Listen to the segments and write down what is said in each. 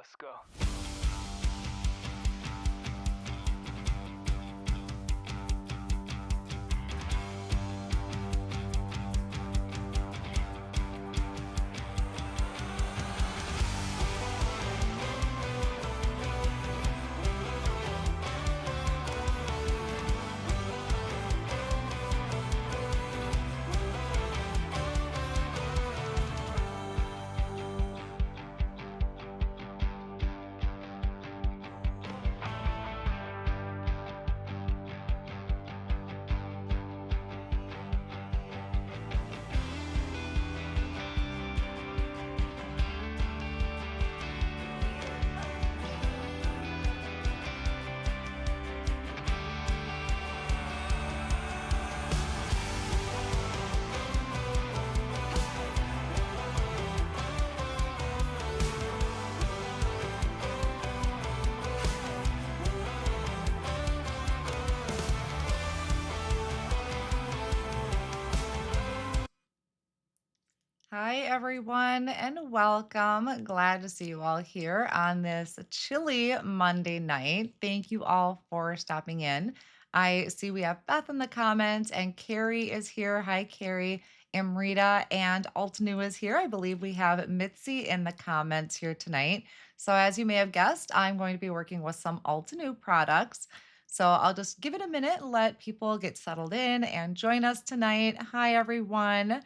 Let's go. Hi, everyone, and welcome. Glad to see you all here on this chilly Monday night. Thank you all for stopping in. I see we have Beth in the comments, and Carrie is here. Hi, Carrie. Amrita and Altanu is here. I believe we have Mitzi in the comments here tonight. So, as you may have guessed, I'm going to be working with some Altanu products. So, I'll just give it a minute, let people get settled in and join us tonight. Hi, everyone.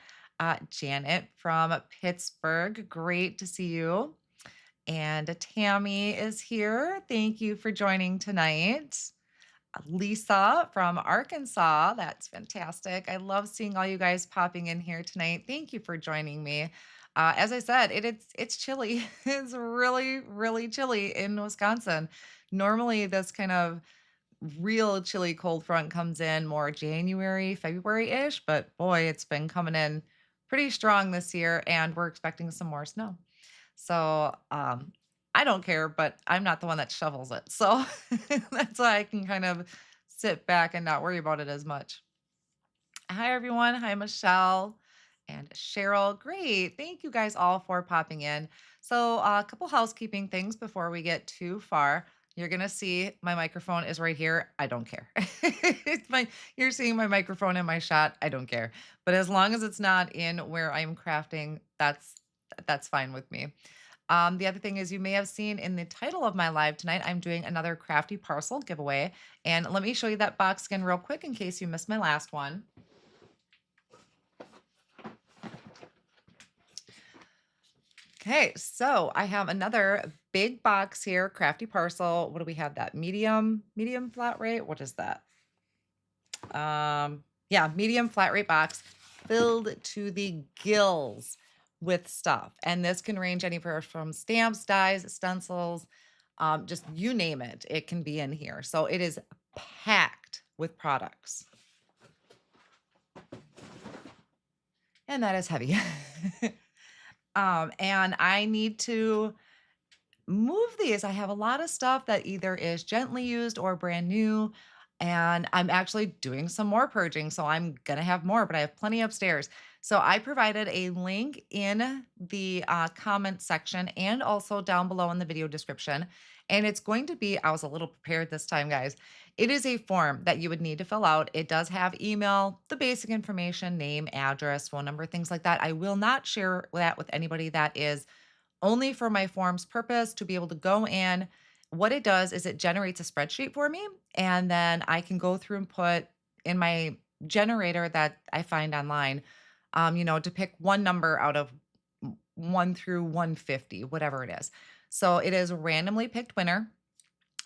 Janet from Pittsburgh. Great to see you. And Tammy is here. Thank you for joining tonight. Lisa from Arkansas. That's fantastic. I love seeing all you guys popping in here tonight. Thank you for joining me. As I said, it's chilly. It's really, really chilly in Wisconsin. Normally, this kind of real chilly cold front comes in more January, February-ish, but boy, it's been coming in pretty strong this year, and we're expecting some more snow. So, I don't care, but I'm not the one that shovels it. So that's why I can kind of sit back and not worry about it as much. Hi, everyone. Hi, Michelle and Cheryl. Great. Thank you guys all for popping in. So, a couple housekeeping things before we get too far. You're going to see my microphone is right here. I don't care. You're seeing my microphone in my shot. I don't care. But as long as it's not in where I'm crafting, that's fine with me. The other thing is you may have seen in the title of my live tonight, I'm doing another crafty parcel giveaway. And let me show you that box again real quick in case you missed my last one. Okay, so I have another big box here, crafty parcel. What do we have that? Medium flat rate? What is that? Yeah, medium flat rate box filled to the gills with stuff. And this can range anywhere from stamps, dies, stencils, just you name it. It can be in here. So it is packed with products. And that is heavy. And I need to move these. I have a lot of stuff that either is gently used or brand new. And I'm actually doing some more purging. So I'm going to have more, but I have plenty upstairs. So I provided a link in the comment section and also down below in the video description. And it's going to be, I was a little prepared this time, guys. It is a form that you would need to fill out. It does have email, the basic information, name, address, phone number, things like that. I will not share that with anybody. That is only for my form's purpose to be able to go in. What it does is it generates a spreadsheet for me, and then I can go through and put in my generator that I find online, to pick one number out of 1 through 150, whatever it is. So it is a randomly picked winner.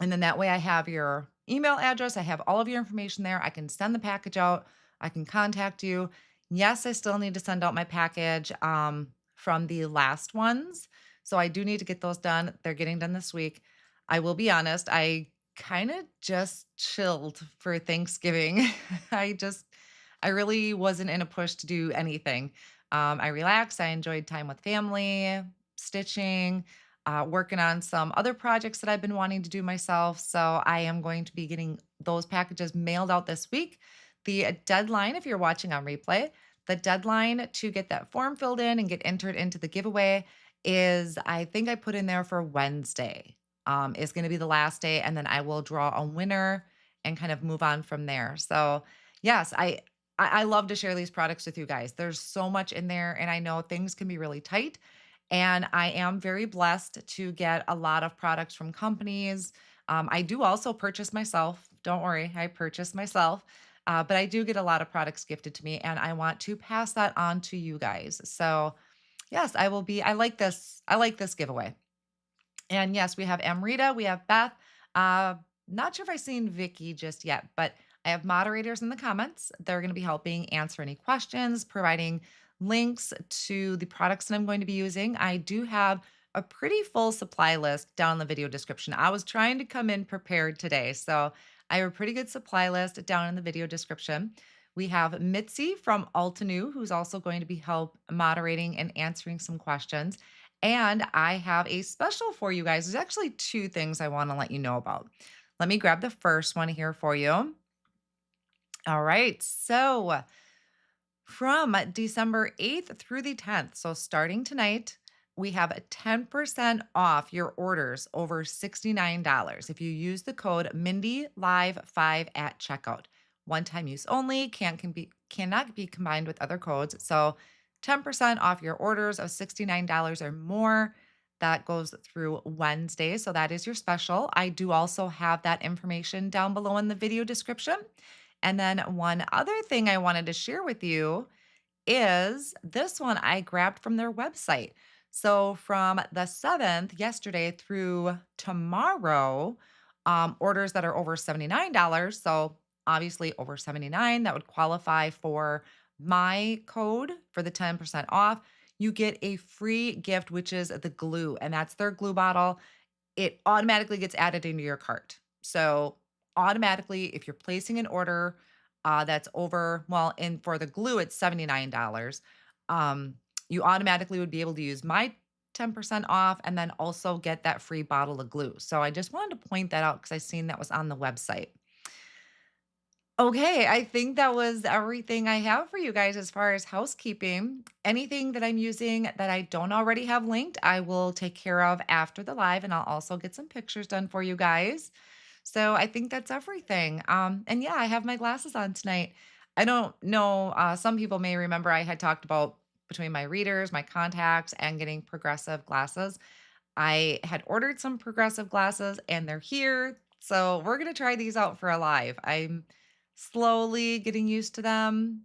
And then that way I have your email address. I have all of your information there. I can send the package out. I can contact you. Yes, I still need to send out my package from the last ones. So I do need to get those done. They're getting done this week. I will be honest, I kind of just chilled for Thanksgiving. I really wasn't in a push to do anything. I relaxed. I enjoyed time with family, stitching, working on some other projects that I've been wanting to do myself. So I am going to be getting those packages mailed out this week. The deadline, if you're watching on replay, the deadline to get that form filled in and get entered into the giveaway is I think I put in there for Wednesday, is going to be the last day. And then I will draw a winner and kind of move on from there. So, yes, I love to share these products with you guys. There's so much in there, and I know things can be really tight. And I am very blessed to get a lot of products from companies. I do also purchase myself. Don't worry, I purchase myself. But I do get a lot of products gifted to me, and I want to pass that on to you guys. So, yes, I will be. I like this. I like this giveaway. And yes, we have Amrita, we have Beth. Uh, Not sure if I've seen Vicky just yet, but I have moderators in the comments. They're going to be helping answer any questions, providing links to the products that I'm going to be using. I do have a pretty full supply list down in the video description. I was trying to come in prepared today, so I have a pretty good supply list down in the video description. We have Mitzi from Altenew, who's also going to be help moderating and answering some questions. And I have a special for you guys. There's actually two things I want to let you know about. Let me grab the first one here for you. All right. So, from December 8th through the 10th, so starting tonight, we have a 10% off your orders over $69 if you use the code MindyLive5 at checkout. One time use only, cannot be combined with other codes. So 10% off your orders of $69 or more. That goes through Wednesday. So that is your special. I do also have that information down below in the video description. And then one other thing I wanted to share with you is this one I grabbed from their website. So from the 7th, yesterday through tomorrow, orders that are over $79. So obviously over 79, that would qualify for my code for the 10% off. You get a free gift, which is the glue, and that's their glue bottle. It automatically gets added into your cart. So automatically, if you're placing an order that's over, well, and for the glue, it's $79. Um, you automatically would be able to use my 10% off and then also get that free bottle of glue. So I just wanted to point that out because I seen that was on the website. Okay, I think that was everything I have for you guys as far as housekeeping. Anything that I'm using that I don't already have linked, I will take care of after the live, and I'll also get some pictures done for you guys. So I think that's everything. And yeah, I have my glasses on tonight. I don't know. Some people may remember I had talked about between my readers, my contacts, and getting progressive glasses. I had ordered some progressive glasses and they're here. So we're going to try these out for a live. I'm slowly getting used to them.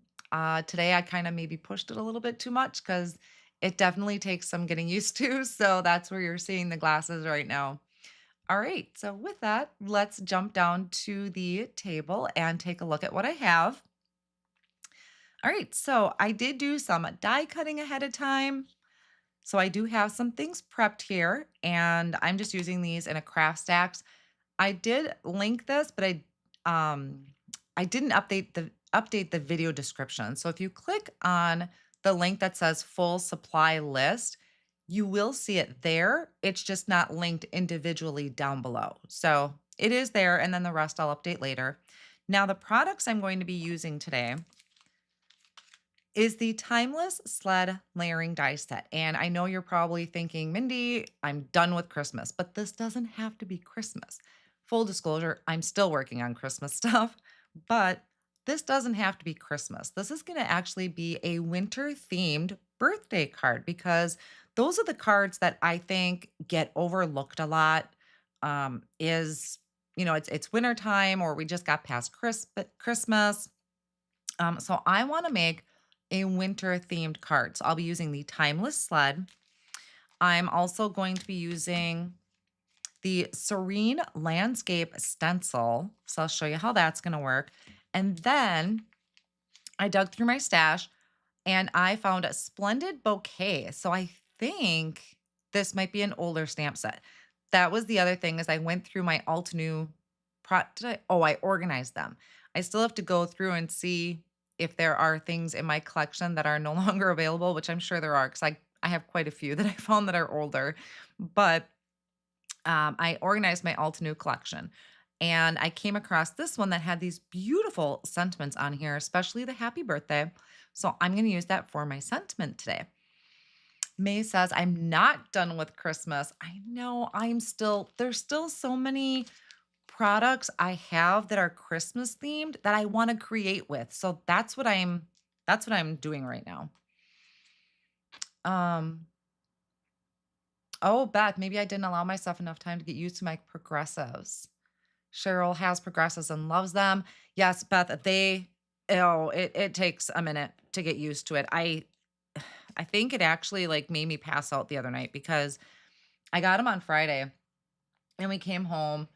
Today, I kind of maybe pushed it a little bit too much because it definitely takes some getting used to. So that's where you're seeing the glasses right now. All right. So with that, let's jump down to the table and take a look at what I have. All right. So I did do some die cutting ahead of time. So I do have some things prepped here, and I'm just using these in a craft stacks. I did link this, but um I didn't update the video description. So if you click on the link that says full supply list, you will see it there. It's just not linked individually down below. So it is there, and then the rest I'll update later. Now, the products I'm going to be using today is the Timeless Sled Layering Die Set. And I know you're probably thinking, Mindy, I'm done with Christmas, but this doesn't have to be Christmas. Full disclosure, I'm still working on Christmas stuff, but this doesn't have to be Christmas. This is going to actually be a winter themed birthday card because those are the cards that I think get overlooked a lot. Is it's winter time or we just got past Christmas. So I want to make a winter themed card. So I'll be using the Timeless Sled. I'm also going to be using the Serene Landscape Stencil. So I'll show you how that's going to work. And then I dug through my stash and I found a Splendid Bouquet. So I think this might be an older stamp set. That was the other thing is I went through my Altenew I organized them. I still have to go through and see if there are things in my collection that are no longer available, which I'm sure there are because I have quite a few that I found that are older. But I organized my Altenew collection and I came across this one that had these beautiful sentiments on here, especially the happy birthday. So I'm going to use that for my sentiment today. May says, I'm not done with Christmas. I know there's still so many products I have that are Christmas themed that I want to create with. So that's what I'm doing right now. Um, oh, Beth, maybe I didn't allow myself enough time to get used to my progressives. Cheryl has progressives and loves them. Yes, Beth, it takes a minute to get used to it. I think it actually like made me pass out the other night because I got them on Friday and we came home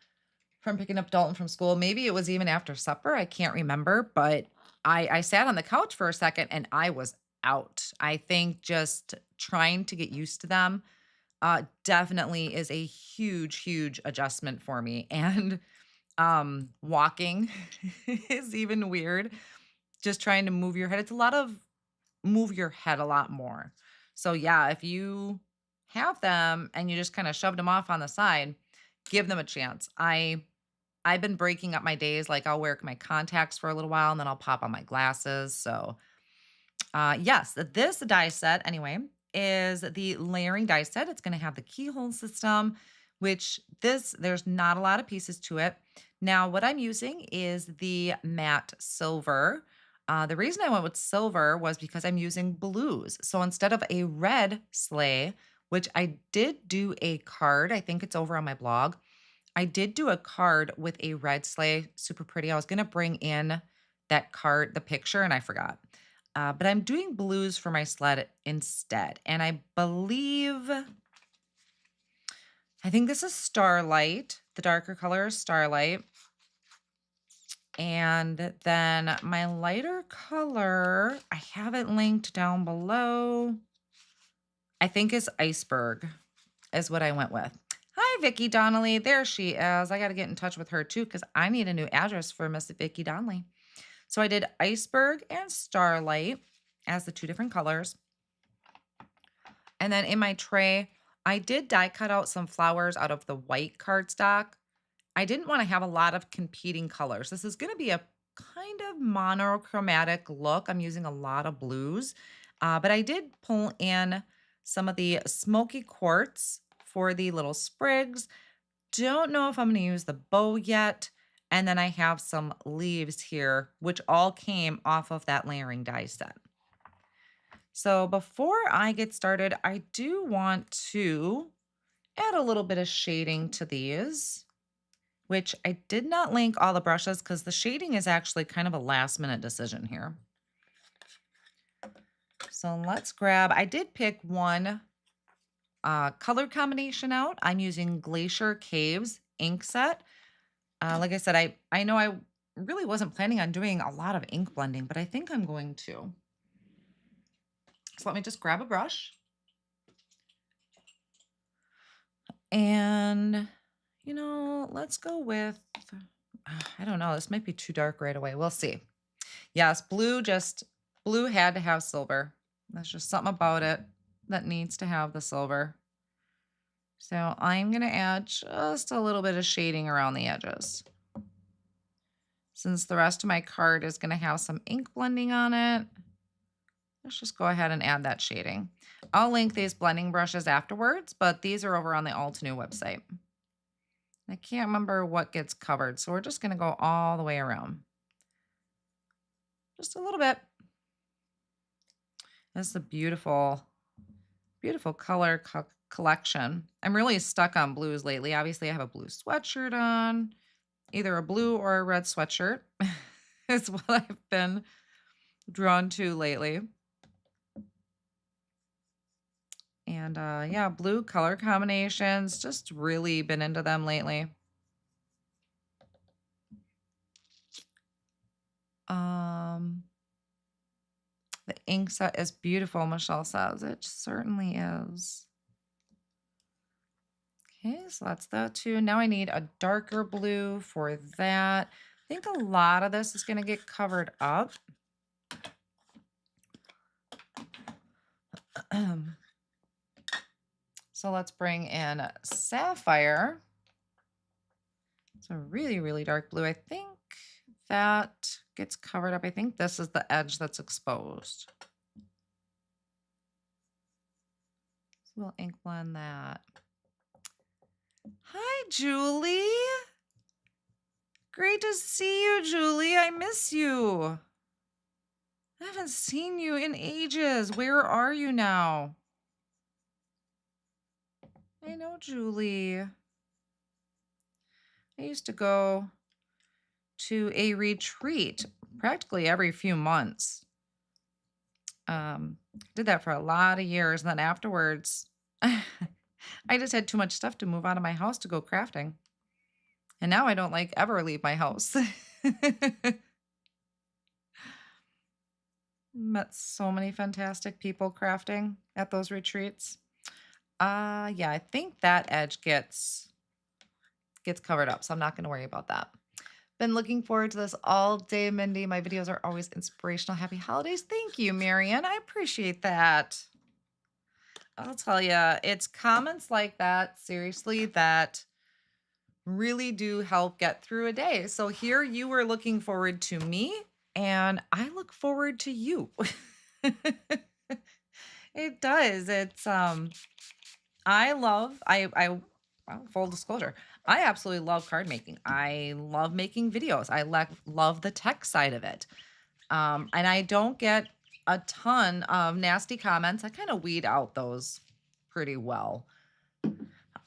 from picking up Dalton from school. Maybe it was even after supper. I can't remember, but I sat on the couch for a second and I was out. I think just trying to get used to them definitely is a huge, huge adjustment for me. And walking is even weird. Just trying to move your head. It's a lot of move your head a lot more. So yeah, if you have them and you just kind of shoved them off on the side, give them a chance. I've been breaking up my days. Like I'll wear my contacts for a little while and then I'll pop on my glasses. So yes, this die set anyway is the layering die set. It's going to have the keyhole system, which there's not a lot of pieces to it. Now, what I'm using is the matte silver. The reason I went with silver was because I'm using blues. So instead of a red sleigh, which I did do a card, I think it's over on my blog. I did do a card with a red sleigh, super pretty. I was going to bring in that card, the picture, and I forgot. But I'm doing blues for my sled instead. And I think this is Starlight. The darker color is Starlight. And then my lighter color, I have it linked down below. I think is Iceberg is what I went with. Hi, Vicki Donnelly. There she is. I got to get in touch with her too because I need a new address for Miss Vicki Donnelly. So I did Iceberg and Starlight as the two different colors. And then in my tray, I did die cut out some flowers out of the white cardstock. I didn't want to have a lot of competing colors. This is going to be a kind of monochromatic look. I'm using a lot of blues, but I did pull in some of the Smoky Quartz for the little sprigs. Don't know if I'm going to use the bow yet. And then I have some leaves here, which all came off of that layering die set. So before I get started, I do want to add a little bit of shading to these, which I did not link all the brushes because the shading is actually kind of a last minute decision here. So let's grab, I did pick one color combination out. I'm using Glacier Caves ink set. Like I said, I know I really wasn't planning on doing a lot of ink blending, but I think I'm going to. So let me just grab a brush. And, let's go with, I don't know, this might be too dark right away. We'll see. Yes, blue had to have silver. That's just something about it that needs to have the silver. So I'm going to add just a little bit of shading around the edges. Since the rest of my card is going to have some ink blending on it, let's just go ahead and add that shading. I'll link these blending brushes afterwards, but these are over on the Altenew website. I can't remember what gets covered, so we're just going to go all the way around. Just a little bit. This is a beautiful, beautiful color collection. I'm really stuck on blues lately. Obviously, I have a blue sweatshirt on. Either a blue or a red sweatshirt is what I've been drawn to lately. And yeah, blue color combinations, just really been into them lately. The ink set is beautiful, Michelle says. It certainly is. Okay, so that's that too. Now I need a darker blue for that. I think a lot of this is going to get covered up. So let's bring in Sapphire. It's a really, really dark blue. I think that gets covered up. I think this is the edge that's exposed. we'll ink blend that. Hi, Julie. Great to see you, Julie. I miss you. I haven't seen you in ages. Where are you now? I know, Julie. I used to go to a retreat practically every few months. Did that for a lot of years. And then afterwards, I just had too much stuff to move out of my house to go crafting. And now I don't like ever leave my house. Met so many fantastic people crafting at those retreats. Yeah, I think that edge gets covered up, so I'm not going to worry about that. Been looking forward to this all day, Mindy. My videos are always inspirational. Happy holidays. Thank you, Marian. I appreciate that. I'll tell you, it's comments like that, seriously, that really do help get through a day. So here you were looking forward to me, and I look forward to you. It does. It's I well, full disclosure, I absolutely love card making. I love making videos. I love the tech side of it. And I don't get a ton of nasty comments. I kind of weed out those pretty well.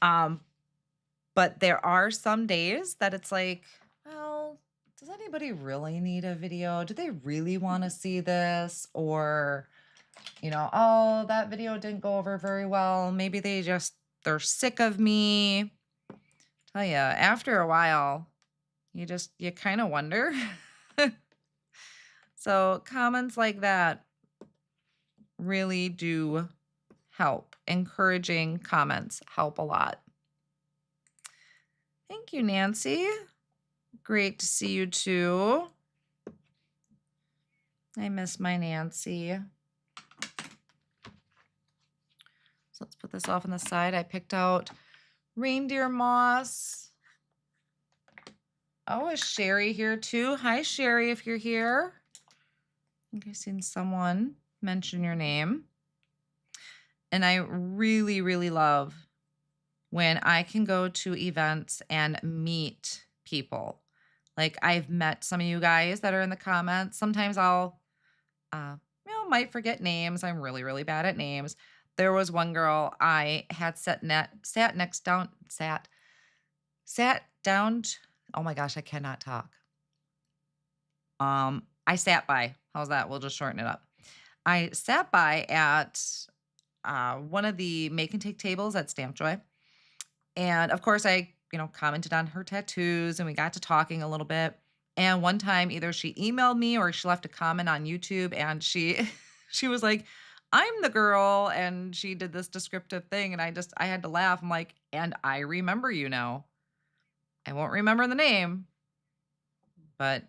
But there are some days that it's like, well, does anybody really need a video? Do they really want to see this? Or, oh, that video didn't go over very well. Maybe they're sick of me. Tell you, after a while, you kind of wonder. So comments like that really do help. Encouraging comments help a lot. Thank you, Nancy. Great to see you too. I miss my Nancy. So let's put this off on the side. I picked out reindeer moss. Oh, is Sherry here too? Hi, Sherry, if you're here. I think I've seen someone mention your name. And I really, really love when I can go to events and meet people. Like I've met some of you guys that are in the comments. Sometimes I'll, might forget names. I'm really, really bad at names. There was one girl I had sat down. Oh my gosh, I cannot talk. I sat by. How's that? We'll just shorten it up. I sat by at one of the make and take tables at Stamp Joy. And of course, I, commented on her tattoos and we got to talking a little bit. And one time either she emailed me or she left a comment on YouTube and she was like, I'm the girl. And she did this descriptive thing. And I had to laugh. I'm like, and I remember you now. I won't remember the name. But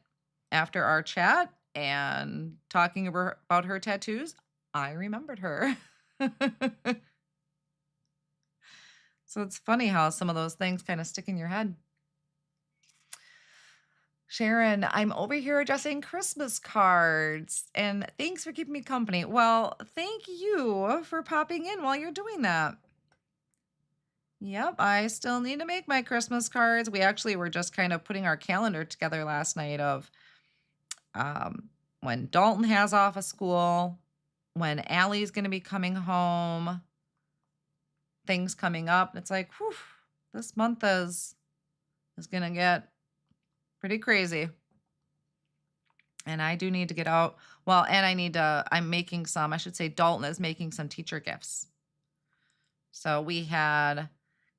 after our chat and talking about her tattoos, I remembered her. So it's funny how some of those things kind of stick in your head. Sharon, I'm over here addressing Christmas cards, and thanks for keeping me company. Well, thank you for popping in while you're doing that. Yep, I still need to make my Christmas cards. We actually were just kind of putting our calendar together last night of when Dalton has off of school, when Allie's going to be coming home, things coming up. It's like, whew, this month is going to get pretty crazy. And I do need to get out. Well, and I'm making some, I should say Dalton is making some teacher gifts. So I had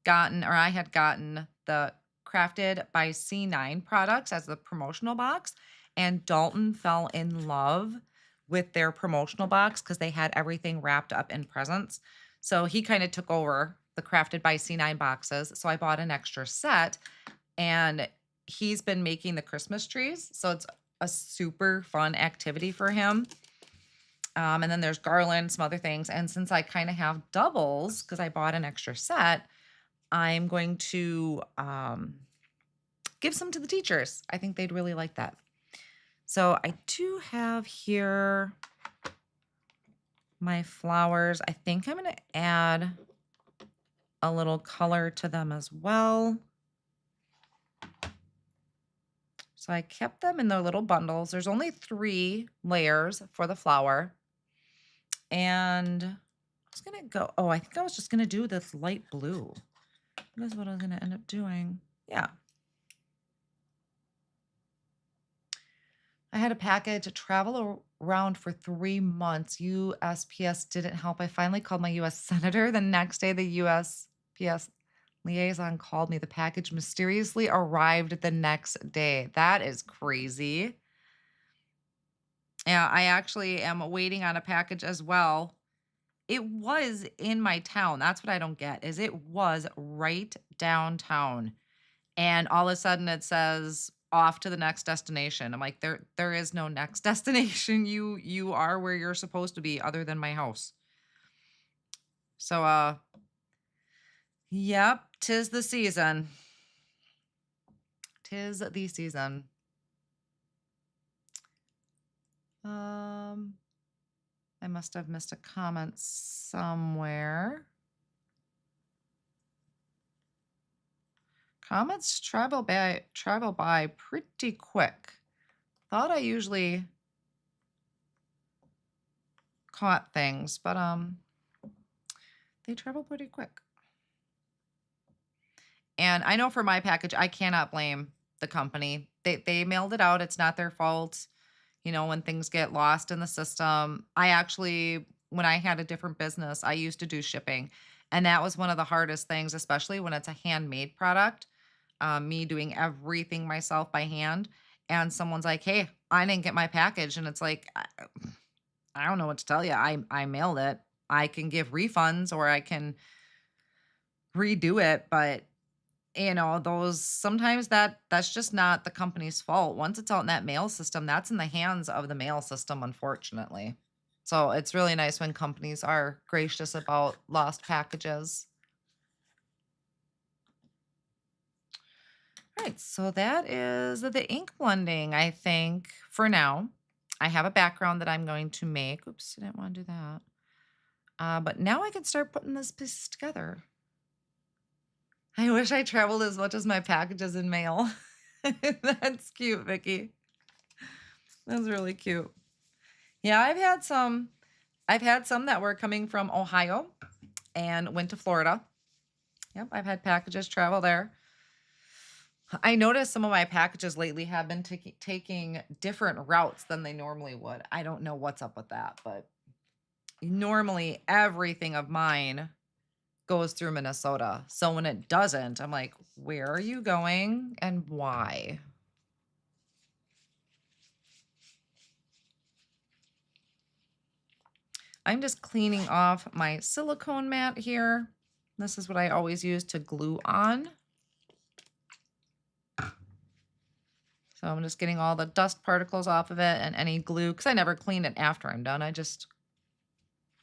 gotten the Crafted by C9 products as the promotional box. And Dalton fell in love with their promotional box because they had everything wrapped up in presents. So he kind of took over the Crafted by C9 boxes. So I bought an extra set and he's been making the Christmas trees. So it's a super fun activity for him. And then there's garland, some other things. And since I kind of have doubles because I bought an extra set, I'm going to give some to the teachers. I think they'd really like that. So I do have here my flowers. I think I'm going to add a little color to them as well. So I kept them in their little bundles. There's only 3 layers for the flower. And I was gonna go, oh, I think I was just gonna do this light blue. That's what I was gonna end up doing. Yeah. I had a package travel around for 3 months. USPS didn't help. I finally called my US senator. The next day, the USPS liaison called me. The package mysteriously arrived the next day. That is crazy. Yeah, I actually am waiting on a package as well. It was in my town. That's what I don't get, is it was right downtown. And all of a sudden it says off to the next destination. I'm like, there is no next destination. You are where you're supposed to be other than my house. So yep, 'tis the season. 'Tis the season. I must have missed a comment somewhere. Comments travel by pretty quick. Thought I usually caught things, but they travel pretty quick. And I know for my package, I cannot blame the company. They mailed it out. It's not their fault. You know, when things get lost in the system. I actually, when I had a different business, I used to do shipping. And that was one of the hardest things, especially when it's a handmade product. Me doing everything myself by hand. And someone's like, hey, I didn't get my package. And it's like, I don't know what to tell you. I mailed it. I can give refunds or I can redo it, but you know, those sometimes that's just not the company's fault. Once it's out in that mail system, that's in the hands of the mail system, unfortunately. So it's really nice when companies are gracious about lost packages. All right, so that is the ink blending, I think, for now. I have a background that I'm going to make. Oops, I didn't want to do that. But now I can start putting this piece together. I wish I traveled as much as my packages in mail. That's cute, Vicky. That's really cute. Yeah, I've had some that were coming from Ohio and went to Florida. Yep, I've had packages travel there. I noticed some of my packages lately have been taking different routes than they normally would. I don't know what's up with that, but normally everything of mine goes through Minnesota. So when it doesn't, I'm like, where are you going and why? I'm just cleaning off my silicone mat here. This is what I always use to glue on. So I'm just getting all the dust particles off of it and any glue, because I never clean it after I'm done. I just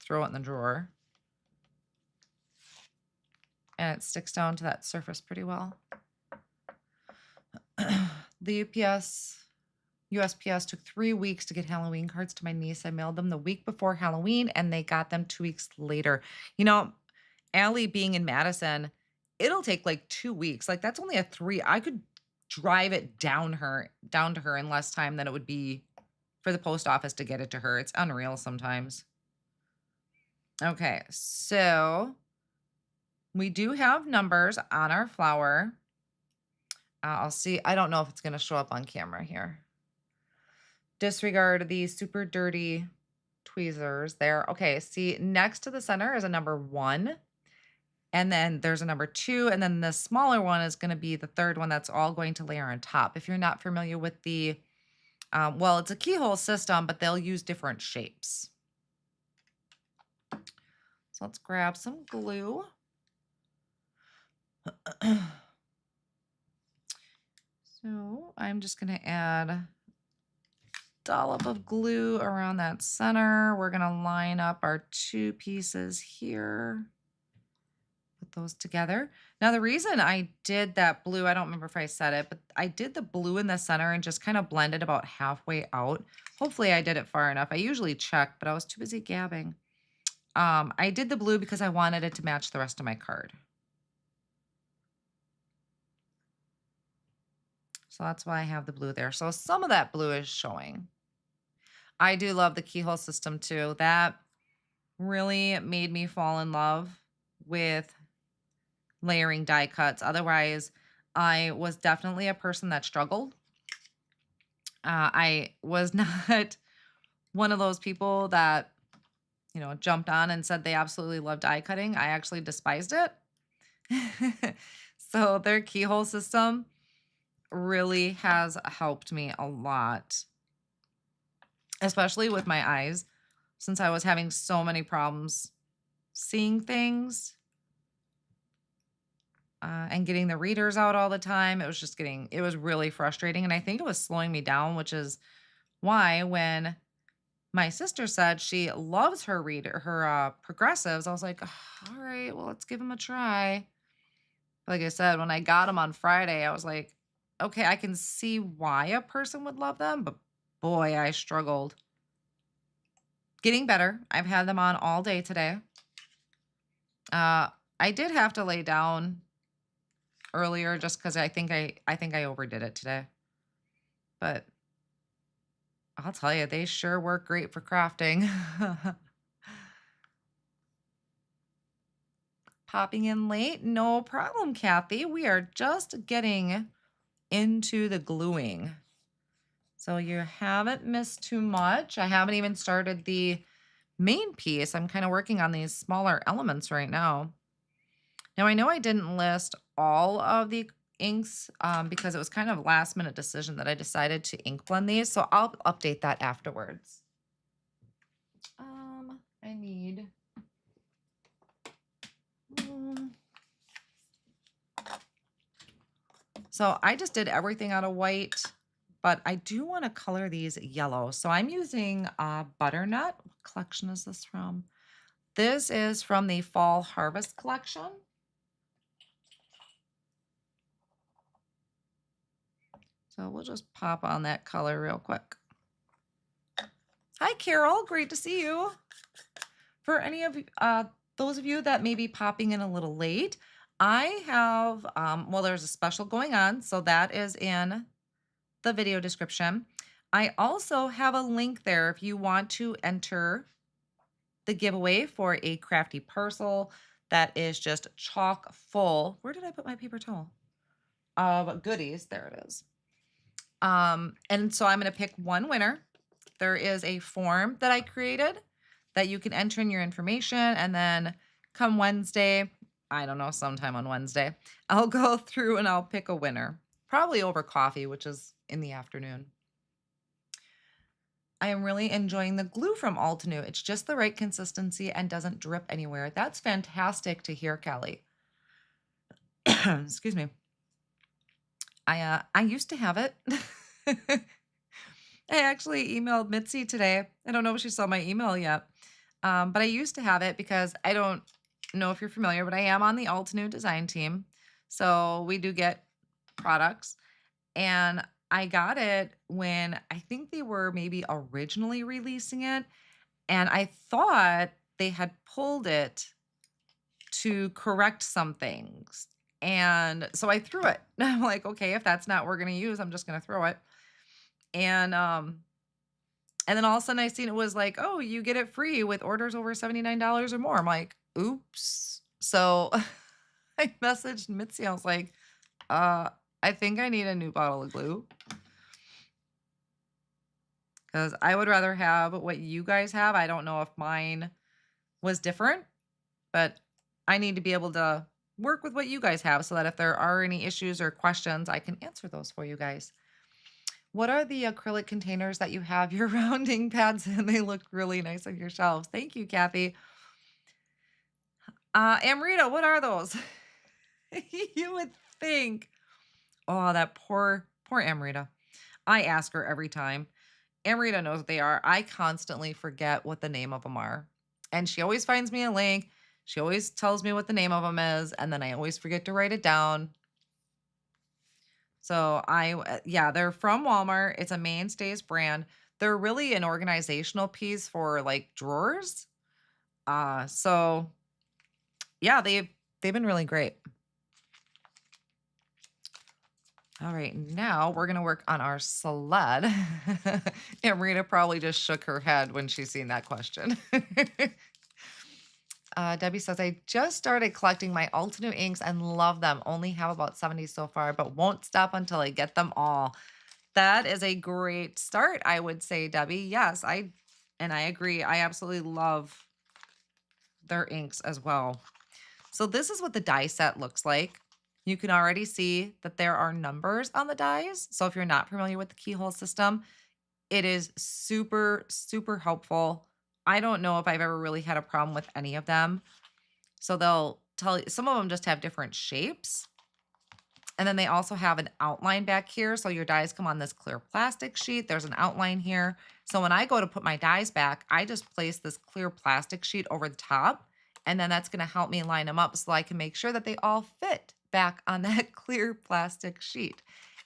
throw it in the drawer. And it sticks down to that surface pretty well. The USPS took 3 weeks to get Halloween cards to my niece. I mailed them the week before Halloween and they got them 2 weeks later. You know, Allie being in Madison, it'll take like 2 weeks. Like that's only a 3. I could drive it down to her in less time than it would be for the post office to get it to her. It's unreal sometimes. Okay, so we do have numbers on our flower. I'll see. I don't know if it's going to show up on camera here. Disregard these super dirty tweezers there. Okay, see, next to the center is a number 1. And then there's a number 2. And then the smaller one is going to be the third one that's all going to layer on top. If you're not familiar with the, well, it's a keyhole system, but they'll use different shapes. So let's grab some glue. So I'm just going to add a dollop of glue around that center. We're going to line up our 2 pieces here. Put those together. Now, the reason I did that blue, I don't remember if I said it, but I did the blue in the center and just kind of blended about halfway out. Hopefully I did it far enough. I usually check, but I was too busy gabbing. I did the blue because I wanted it to match the rest of my card. So that's why I have the blue there. So some of that blue is showing. I do love the keyhole system too. That really made me fall in love with layering die cuts. Otherwise, I was definitely a person that struggled. I was not one of those people that, jumped on and said they absolutely loved die cutting. I actually despised it. So their keyhole system really has helped me a lot, especially with my eyes, since I was having so many problems seeing things and getting the readers out all the time. It was really frustrating. And I think it was slowing me down, which is why when my sister said she loves her progressives, I was like, all right, well, let's give them a try. Like I said, when I got them on Friday, I was like, okay, I can see why a person would love them, but boy, I struggled. Getting better. I've had them on all day today. I did have to lay down earlier just because I think I overdid it today. But I'll tell you, they sure work great for crafting. Popping in late? No problem, Kathy. We are just getting into the gluing. So you haven't missed too much. I haven't even started the main piece. I'm kind of working on these smaller elements right now. Now, I know I didn't list all of the inks because it was kind of a last minute decision that I decided to ink blend these. So I'll update that afterwards. I need... So I just did everything out of white, but I do want to color these yellow. So I'm using Butternut. What collection is this from? This is from the Fall Harvest collection. So we'll just pop on that color real quick. Hi, Carol. Great to see you. For any of those of you that may be popping in a little late, I have, well, there's a special going on. So that is in the video description. I also have a link there if you want to enter the giveaway for a crafty parcel that is just chock full. Where did I put my paper towel? Of goodies. There it is. And so I'm going to pick one winner. There is a form that I created that you can enter in your information, and then come Wednesday, I don't know, sometime on Wednesday, I'll go through and I'll pick a winner, probably over coffee, which is in the afternoon. I am really enjoying the glue from Altenew. It's just the right consistency and doesn't drip anywhere. That's fantastic to hear, Kelly. Excuse me. I used to have it. I actually emailed Mitzi today. I don't know if she saw my email yet, but I used to have it because I don't know if you're familiar, but I am on the Altenew design team. So we do get products, and I got it when I think they were maybe originally releasing it, and I thought they had pulled it to correct some things. And so I threw it. I'm like, okay, if that's not what we're going to use, I'm just going to throw it. And then all of a sudden I seen it was like, oh, you get it free with orders over $79 or more. I'm like, oops. So I messaged Mitzi. I was like, I think I need a new bottle of glue. Because I would rather have what you guys have. I don't know if mine was different, but I need to be able to work with what you guys have so that if there are any issues or questions, I can answer those for you guys. What are the acrylic containers that you have your rounding pads in? They look really nice on your shelves. Thank you, Kathy. Amrita, what are those? You would think. Oh, that poor Amrita. I ask her every time. Amrita knows what they are. I constantly forget what the name of them are. And she always finds me a link. She always tells me what the name of them is. And then I always forget to write it down. So yeah, they're from Walmart. It's a Mainstays brand. They're really an organizational piece for like drawers. So yeah, they've been really great. All right, now we're gonna work on our sled. And Rita probably just shook her head when she seen that question. Debbie says, I just started collecting my Ultimate inks and love them. Only have about 70 so far, but won't stop until I get them all. That is a great start, I would say, Debbie. Yes, I agree. I absolutely love their inks as well. So this is what the die set looks like. You can already see that there are numbers on the dies. So if you're not familiar with the keyhole system, it is super, super helpful. I don't know if I've ever really had a problem with any of them. So they'll tell you, some of them just have different shapes. And then they also have an outline back here. So your dies come on this clear plastic sheet. There's an outline here. So when I go to put my dies back, I just place this clear plastic sheet over the top. And then that's going to help me line them up so I can make sure that they all fit back on that clear plastic sheet.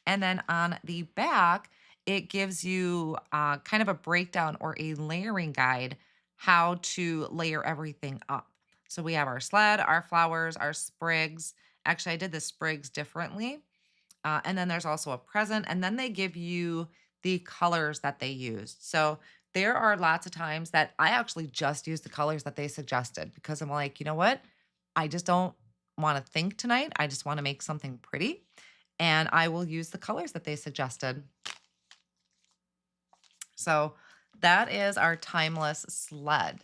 And then on the back, it gives you kind of a breakdown or a layering guide how to layer everything up. So we have our sled, our flowers, our sprigs. Actually, I did the sprigs differently. And then there's also a present, and then they give you the colors that they used. So there are lots of times that I actually just use the colors that they suggested because I'm like, you know what? I just don't want to think tonight. I just want to make something pretty. And I will use the colors that they suggested. So that is our timeless sled.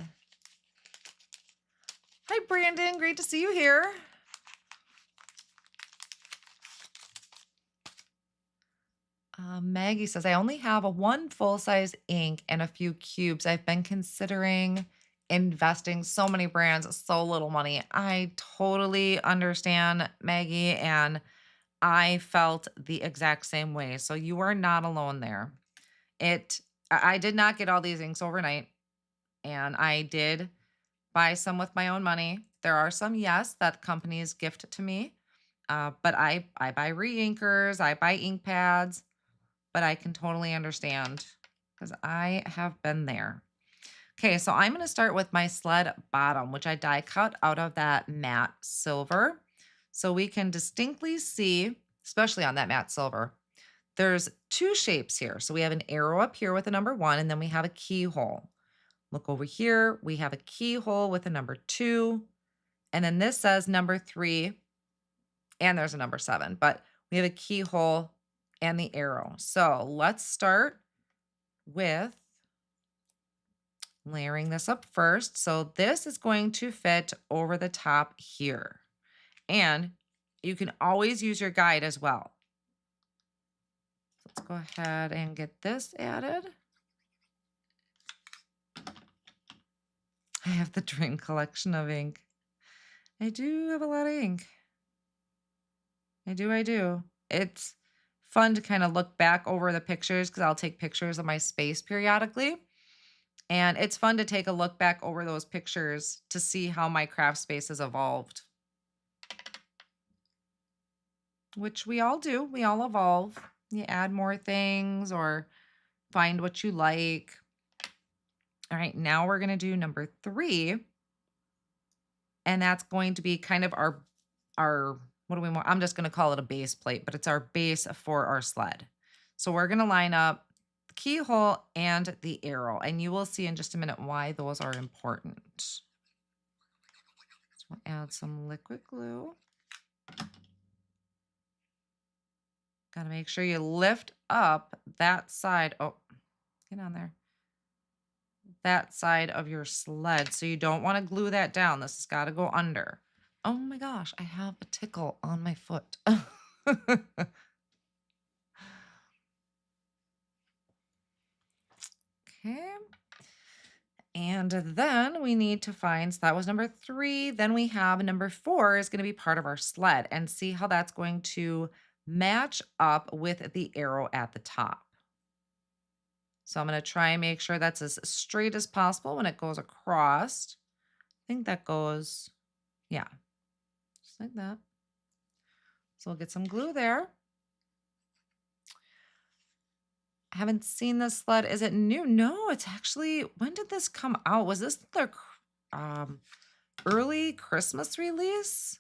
Hi, Brandon. Great to see you here. Maggie says, I only have a one full-size ink and a few cubes. I've been considering investing so many brands, so little money. I totally understand, Maggie, and I felt the exact same way. So you are not alone there. I did not get all these inks overnight, and I did buy some with my own money. There are some, yes, that companies gift to me. But I buy re-inkers, I buy ink pads, but I can totally understand because I have been there. Okay, so I'm going to start with my sled bottom, which I die cut out of that matte silver. So we can distinctly see, especially on that matte silver, there's two shapes here. So we have an arrow up here with a number 1, and then we have a keyhole. Look over here, we have a keyhole with a number 2, and then this says number 3, and there's a number 7, but we have a keyhole and the arrow. So let's start with layering this up first. So this is going to fit over the top here. And you can always use your guide as well. Let's go ahead and get this added. I have the dream collection of ink. I do have a lot of ink. I do. It's fun to kind of look back over the pictures because I'll take pictures of my space periodically. And it's fun to take a look back over those pictures to see how my craft space has evolved. Which we all do. We all evolve. You add more things or find what you like. All right, now we're going to do number 3. And that's going to be kind of our what do we want? I'm just going to call it a base plate, but it's our base for our sled. So we're going to line up the keyhole and the arrow, and you will see in just a minute why those are important. So we'll add some liquid glue. Got to make sure you lift up that side. Oh, get on there. That side of your sled. So you don't want to glue that down. This has got to go under. Oh my gosh, I have a tickle on my foot. Okay. And then we need to find, so that was number 3. Then we have number 4 is going to be part of our sled, and see how that's going to match up with the arrow at the top. So I'm going to try and make sure that's as straight as possible when it goes across. I think that goes, yeah, just like that. So we'll get some glue there. I haven't seen this sled. Is it new? No, it's actually, when did this come out? Was this their early Christmas release?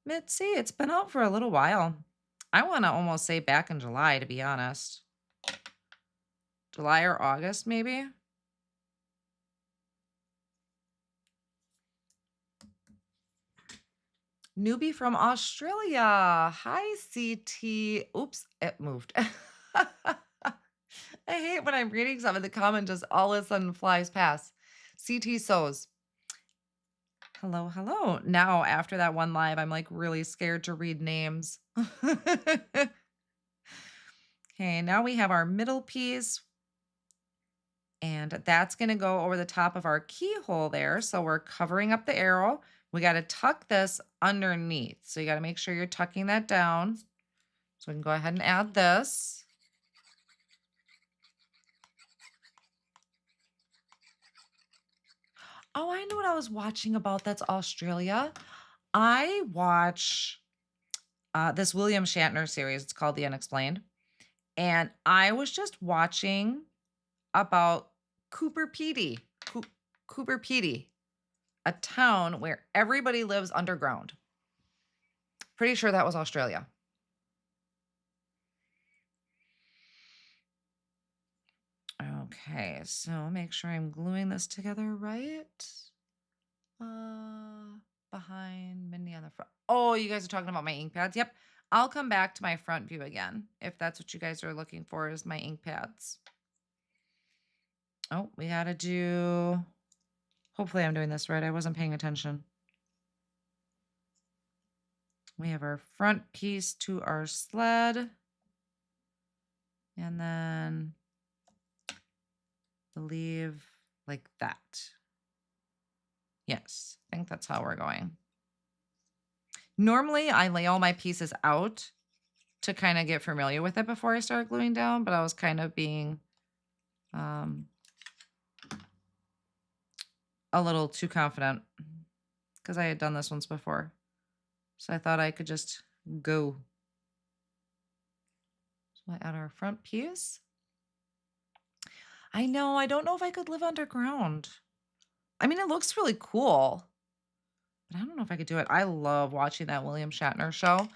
Mitzi, it's been out for a little while. I want to almost say back in July, to be honest. July or August, maybe. Newbie from Australia. Hi, CT. Oops, it moved. I hate when I'm reading some and the comment just all of a sudden flies past. CT Sews. Hello, hello. Now, after that one live, I'm like really scared to read names. Okay, now we have our middle piece. And that's going to go over the top of our keyhole there. So we're covering up the arrow. We got to tuck this underneath. So you got to make sure you're tucking that down. So we can go ahead and add this. Oh, I know what I was watching about. That's Australia. I watch this William Shatner series. It's called The Unexplained. And I was just watching about Cooper Pedy. Cooper Pedy, a town where everybody lives underground. Pretty sure that was Australia. Okay, so make sure I'm gluing this together right. Behind Mindy on the front. Oh, you guys are talking about my ink pads. Yep. I'll come back to my front view again if that's what you guys are looking for is my ink pads. Oh, we got to do... Hopefully I'm doing this right. I wasn't paying attention. We have our front piece to our sled. And then believe like that. Yes, I think that's how we're going. Normally, I lay all my pieces out to kind of get familiar with it before I start gluing down, but I was kind of being a little too confident because I had done this once before. So I thought I could just go. So I add our front piece. I know, I don't know if I could live underground. I mean, it looks really cool, but I don't know if I could do it. I love watching that William Shatner show.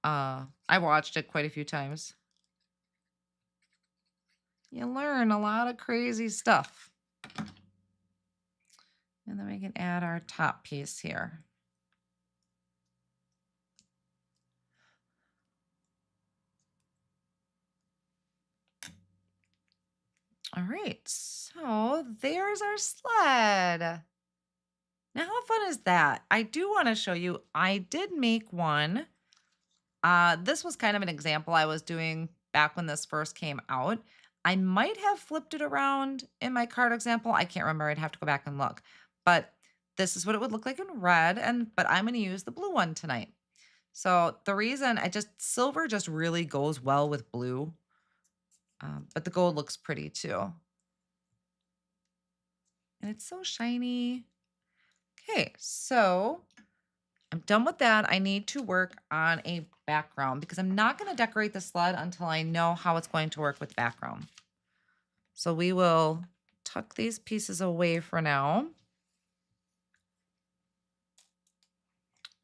I watched it quite a few times. You learn a lot of crazy stuff. And then we can add our top piece here. All right, so there's our sled. Now, how fun is that? I do want to show you, I did make one. This was kind of an example I was doing back when this first came out. I might have flipped it around in my card example. I can't remember. I'd have to go back and look. But this is what it would look like in red. But I'm going to use the blue one tonight. So the reason silver just really goes well with blue. But the gold looks pretty too. And it's so shiny. Okay, so I'm done with that. I need to work on a background because I'm not going to decorate the sled until I know how it's going to work with background. So we will tuck these pieces away for now.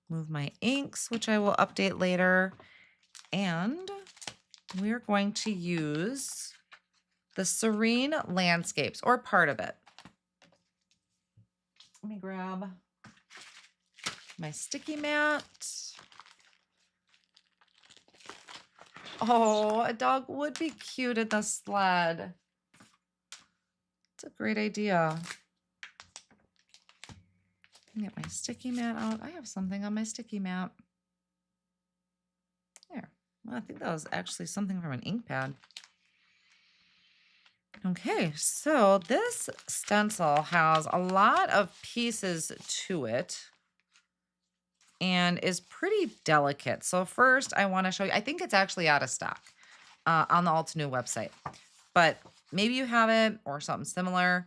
Move my inks, which I will update later. And we're going to use the Serene Landscapes, or part of it. Let me grab my sticky mat. Oh, a dog would be cute in the sled. It's a great idea. Get my sticky mat out. I have something on my sticky mat. There. Well, I think that was actually something from an ink pad. Okay, so this stencil has a lot of pieces to it and is pretty delicate. So first I want to show you, I think it's actually out of stock on the Altenew website, but maybe you have it or something similar.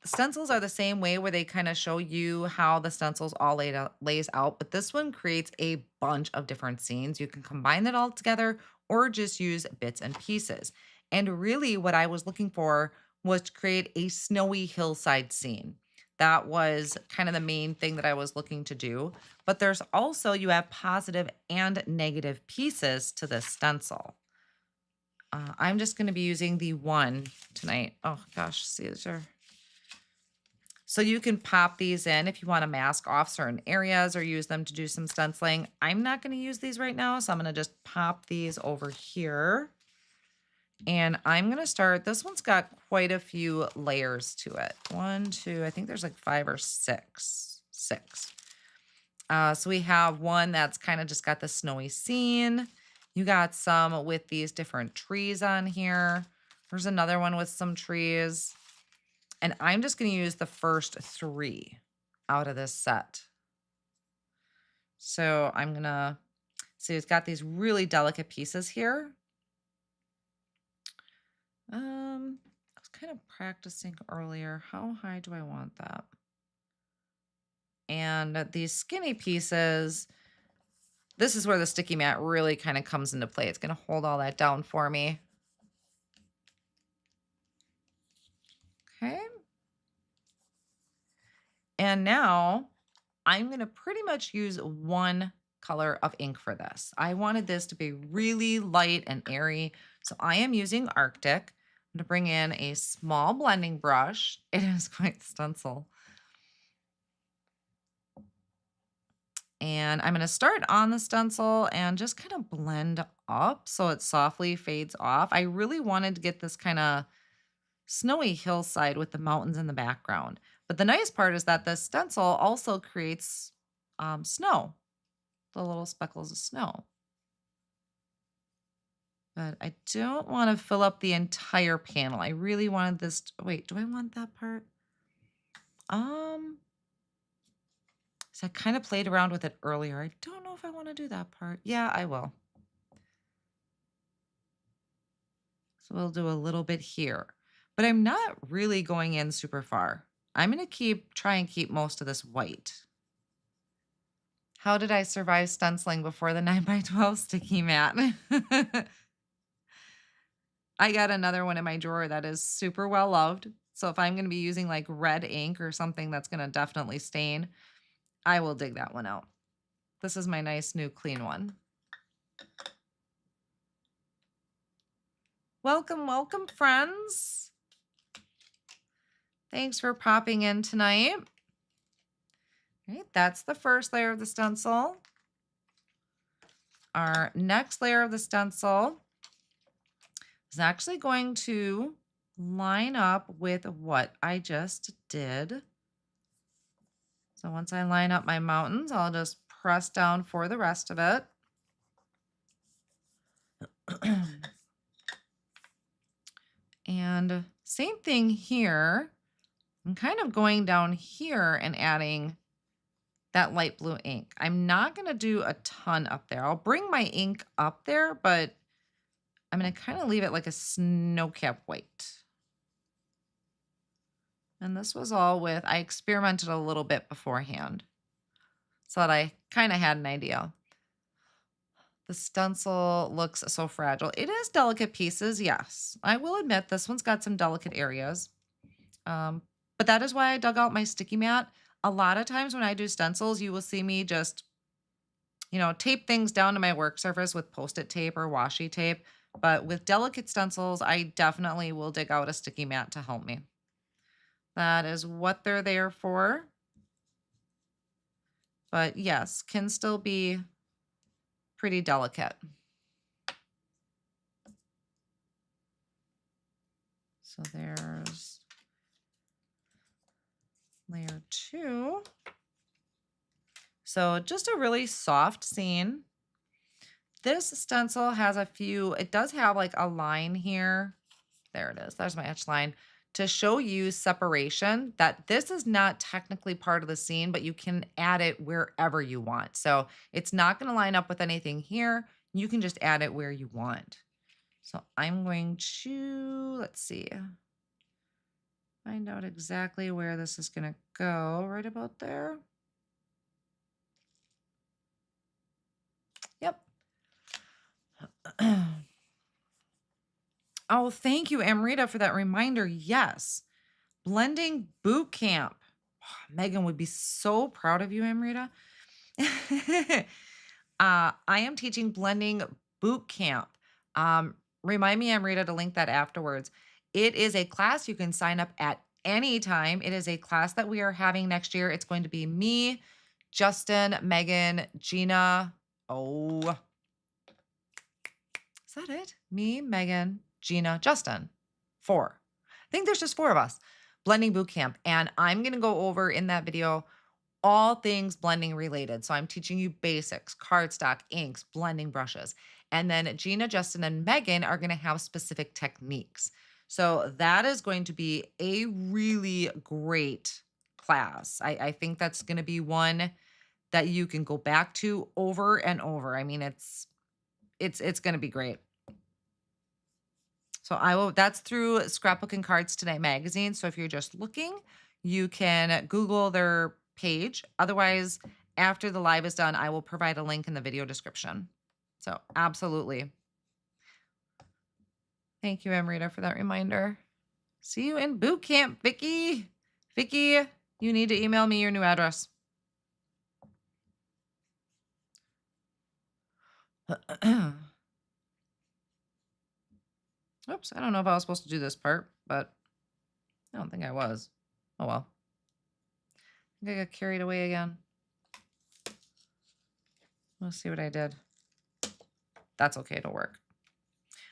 Stencils are the same way where they kind of show you how the stencils all lays out, but this one creates a bunch of different scenes. You can combine it all together or just use bits and pieces. And really what I was looking for was to create a snowy hillside scene. That was kind of the main thing that I was looking to do. But there's also, you have positive and negative pieces to this stencil. I'm just going to be using the one tonight. Oh gosh, see, these are. So you can pop these in if you want to mask off certain areas or use them to do some stenciling. I'm not going to use these right now, so I'm going to just pop these over here. And I'm going to start, this one's got quite a few layers to it. 1, 2, I think there's like 5 or 6. 6. So we have one that's kind of just got the snowy scene. You got some with these different trees on here. There's another one with some trees. And I'm just going to use the first 3 out of this set. So I'm going to, see it's got these really delicate pieces here. I was kind of practicing earlier. How high do I want that? And these skinny pieces, this is where the sticky mat really kind of comes into play. It's going to hold all that down for me. Okay. And now I'm going to pretty much use one color of ink for this. I wanted this to be really light and airy. So I am using Arctic. I'm going to bring in a small blending brush. It is quite stencil. And I'm going to start on the stencil and just kind of blend up so it softly fades off. I really wanted to get this kind of snowy hillside with the mountains in the background. But the nice part is that the stencil also creates snow, the little speckles of snow. But I don't want to fill up the entire panel. I really wanted this. Wait, do I want that part? So I kind of played around with it earlier. I don't know if I want to do that part. Yeah, I will. So we'll do a little bit here. But I'm not really going in super far. I'm going to try and keep most of this white. How did I survive stenciling before the 9x12 sticky mat? I got another one in my drawer that is super well loved. So if I'm going to be using like red ink or something that's going to definitely stain, I will dig that one out. This is my nice new clean one. Welcome, welcome, friends. Thanks for popping in tonight. All right, that's the first layer of the stencil. Our next layer of the stencil is actually going to line up with what I just did. So once I line up my mountains, I'll just press down for the rest of it. And same thing here. I'm kind of going down here and adding that light blue ink. I'm not going to do a ton up there. I'll bring my ink up there, but I'm going to kind of leave it like a snow-capped white. And this was all with, I experimented a little bit beforehand so that I kind of had an idea. The stencil looks so fragile. It is delicate pieces, yes. I will admit this one's got some delicate areas. But that is why I dug out my sticky mat. A lot of times when I do stencils, you will see me just, tape things down to my work surface with Post-it tape or washi tape. But with delicate stencils, I definitely will dig out a sticky mat to help me. That is what they're there for. But yes, can still be pretty delicate. So there's layer 2. So just a really soft scene. This stencil has it does have like a line here. There it is. There's my etch line to show you separation, that this is not technically part of the scene, but you can add it wherever you want. So it's not going to line up with anything here. You can just add it where you want. So I'm going to, let's see, find out exactly where this is going to go, right about there. Yep. Oh, thank you, Amrita, for that reminder. Yes. Blending boot camp. Megan would be so proud of you, Amrita. I am teaching blending boot camp. Remind me, Amrita, to link that afterwards. It is a class you can sign up at any time. It is a class that we are having next year. It's going to be me, Justin, Megan, Gina. Oh, is that it? Me, Megan, Gina, Justin. 4. I think there's just 4 of us. Blending boot camp. And I'm going to go over in that video all things blending related. So I'm teaching you basics, cardstock, inks, blending brushes. And then Gina, Justin, and Megan are going to have specific techniques. So that is going to be a really great class. I think that's going to be one that you can go back to over and over. I mean, it's going to be great. So that's through Scrapbook and Cards Today magazine. So if you're just looking, you can Google their page. Otherwise, after the live is done, I will provide a link in the video description. So absolutely. Thank you, Amrita, for that reminder. See you in boot camp, Vicky. Vicky, you need to email me your new address. Oops, I don't know if I was supposed to do this part, but I don't think I was. Oh well. I think I got carried away again. Let's see what I did. That's okay, it'll work.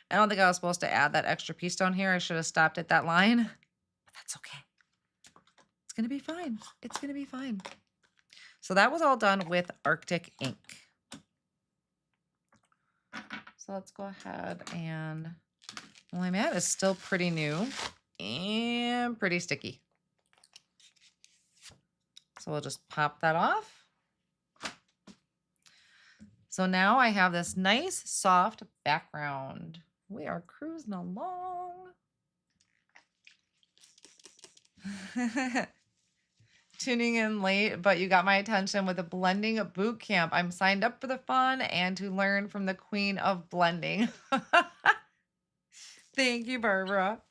I don't think I was supposed to add that extra piece down here. I should have stopped at that line, but that's okay. It's gonna be fine. It's gonna be fine. So that was all done with Arctic ink. So let's go ahead and, well, my mat is still pretty new and pretty sticky. So we'll just pop that off. So now I have this nice soft background. We are cruising along. Tuning in late, but you got my attention with a blending boot camp. I'm signed up for the fun and to learn from the queen of blending. Thank you, Barbara.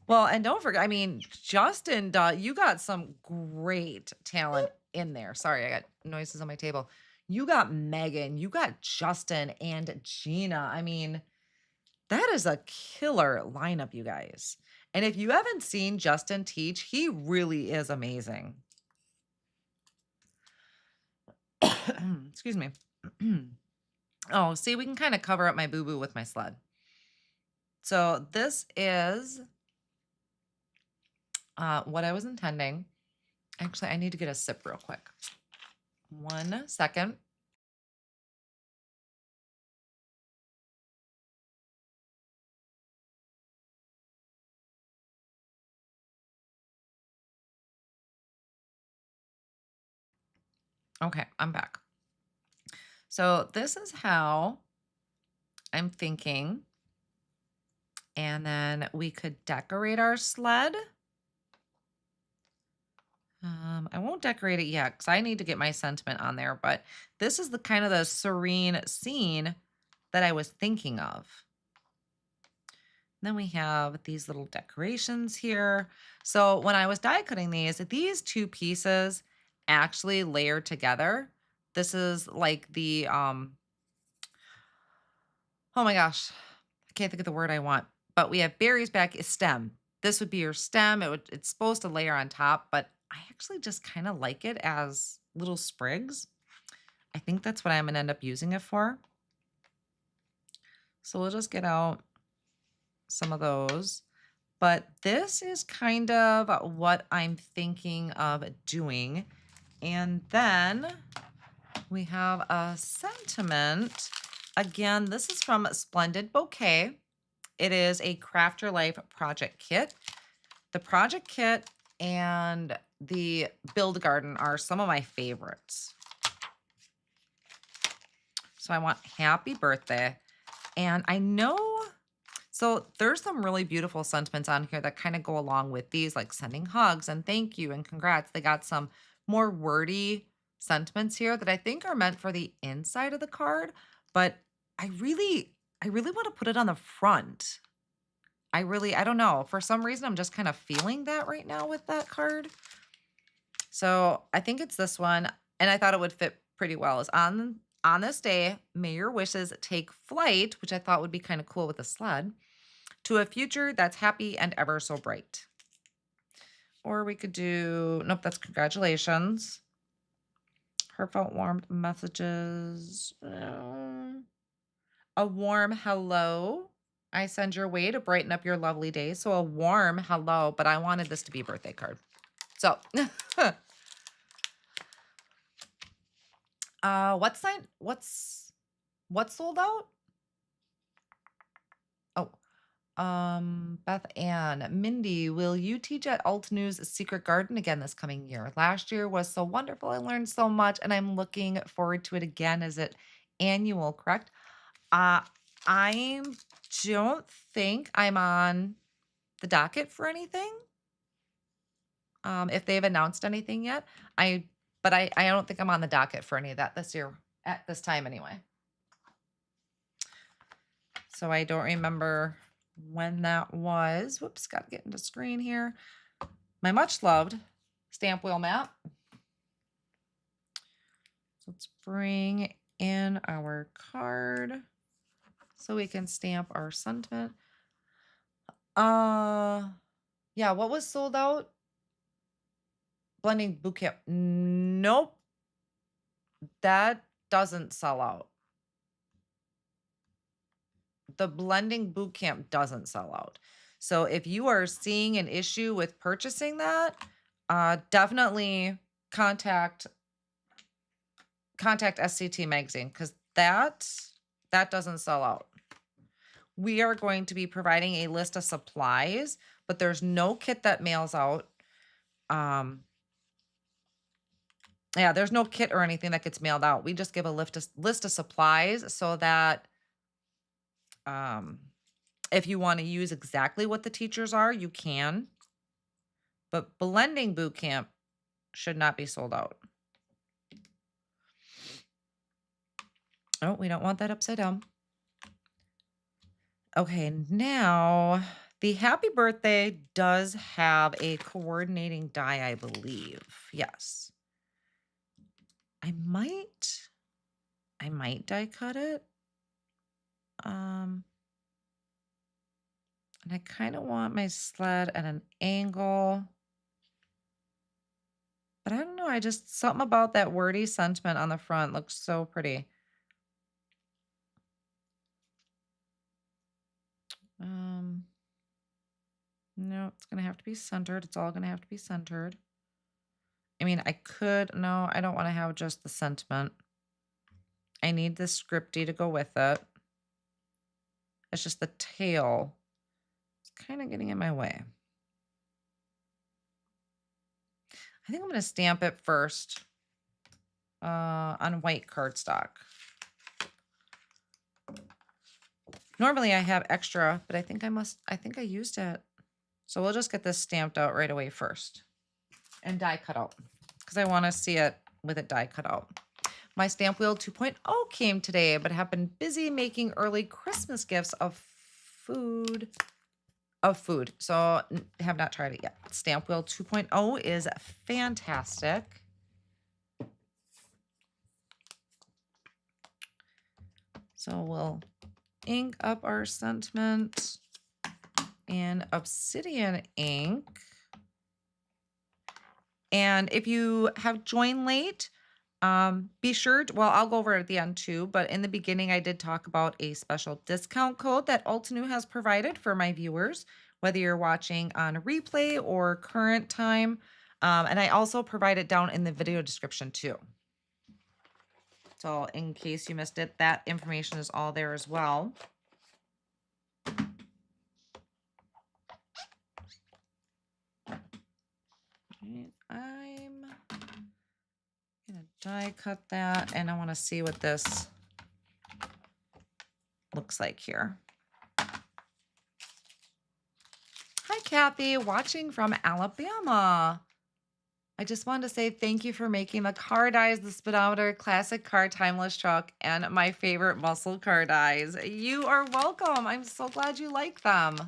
Well, and don't forget, I mean, Justin, you got some great talent in there. Sorry, I got noises on my table. You got Megan, you got Justin and Gina. I mean, that is a killer lineup, you guys. And if you haven't seen Justin teach, he really is amazing. Excuse me. Oh, see, we can kind of cover up my boo-boo with my sled. So this is what I was intending. Actually, I need to get a sip real quick. 1 second. Okay, I'm back. So this is how I'm thinking. And then we could decorate our sled. I won't decorate it yet because I need to get my sentiment on there, but this is the kind of the serene scene that I was thinking of. Then we have these little decorations here. So when I was die cutting these 2 pieces actually layer together. This is like the, oh my gosh, I can't think of the word I want, but we have berries back, is stem. This would be your stem. It's supposed to layer on top, but I actually just kind of like it as little sprigs. I think that's what I'm going to end up using it for. So we'll just get out some of those. But this is kind of what I'm thinking of doing. And then we have a sentiment. Again, this is from Splendid Bouquet. It is a Craft Your Life project kit. The project kit and the Build Garden are some of my favorites. So I want happy birthday. And I know, so there's some really beautiful sentiments on here that kind of go along with these, like sending hugs and thank you and congrats. They got some more wordy sentiments here that I think are meant for the inside of the card, but I really want to put it on the front. I don't know. For some reason, I'm just kind of feeling that right now with that card. So I think it's this one. And I thought it would fit pretty well. Is on this day, may your wishes take flight, which I thought would be kind of cool with a sled, to a future that's happy and ever so bright. Or we could do, nope, that's congratulations. Heartfelt warm messages. A warm hello I send your way to brighten up your lovely day. So a warm hello, but I wanted this to be a birthday card. So what's sold out? Oh, Beth Ann, Mindy, will you teach at Alt News Secret Garden again this coming year? Last year was so wonderful. I learned so much and I'm looking forward to it again. Is it annual, correct? Uh, I don't think I'm on the docket for anything. If they've announced anything yet, but I don't think I'm on the docket for any of that this year at this time anyway. So I don't remember when that was. Whoops, got to get into screen here. My much loved stamp wheel mat. So let's bring in our card so we can stamp our sentiment. Yeah, what was sold out? Blending Bouquet. Nope. That doesn't sell out. The blending boot camp doesn't sell out. So if you are seeing an issue with purchasing that, definitely contact SCT Magazine because that doesn't sell out. We are going to be providing a list of supplies, but there's no kit that mails out. Yeah, there's no kit or anything that gets mailed out. We just give a list of supplies so that if you want to use exactly what the teachers are, you can. But blending boot camp should not be sold out. Oh, we don't want that upside down. Okay, now the happy birthday does have a coordinating die, I believe. Yes. I might die cut it. And I kind of want my sled at an angle. But I don't know, something about that wordy sentiment on the front looks so pretty. No, it's gonna have to be centered. It's all gonna have to be centered. I mean, no, I don't want to have just the sentiment. I need the scripty to go with it. It's just the tail. It's kind of getting in my way. I think I'm gonna stamp it first on white cardstock. Normally I have extra, but I think I used it. So we'll just get this stamped out right away first and die cut out because I want to see it with it die cut out. My Stamp Wheel 2.0 came today, but have been busy making early Christmas gifts of food. So have not tried it yet. Stamp Wheel 2.0 is fantastic. So we'll ink up our sentiment in Obsidian ink. And if you have joined late, be sure to, well, I'll go over it at the end too, but in the beginning, I did talk about a special discount code that Altanu has provided for my viewers, whether you're watching on replay or current time. And I also provide it down in the video description too. So in case you missed it, that information is all there as well. I'm gonna die cut that, and I want to see what this looks like here. Hi, Kathy, watching from Alabama. I just wanted to say thank you for making the car dies, the speedometer, classic car, timeless truck, and my favorite muscle car dies. You are welcome. I'm so glad you like them.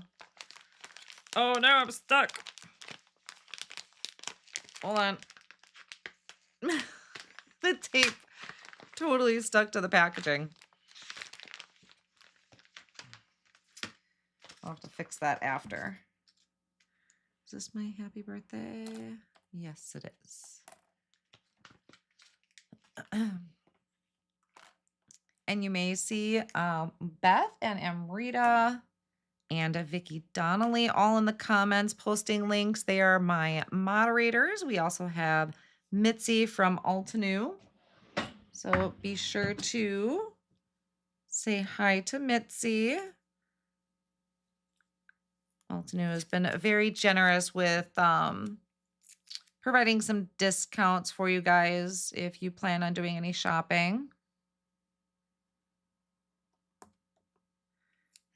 Oh no, I'm stuck. Hold on. The tape totally stuck to the packaging. I'll have to fix that after. Is this my happy birthday? Yes, it is. And you may see Beth and Amrita and Vicky Donnelly all in the comments posting links. They are my moderators. We also have Mitzi from Altenew. So be sure to say hi to Mitzi. Altenew has been very generous with providing some discounts for you guys if you plan on doing any shopping.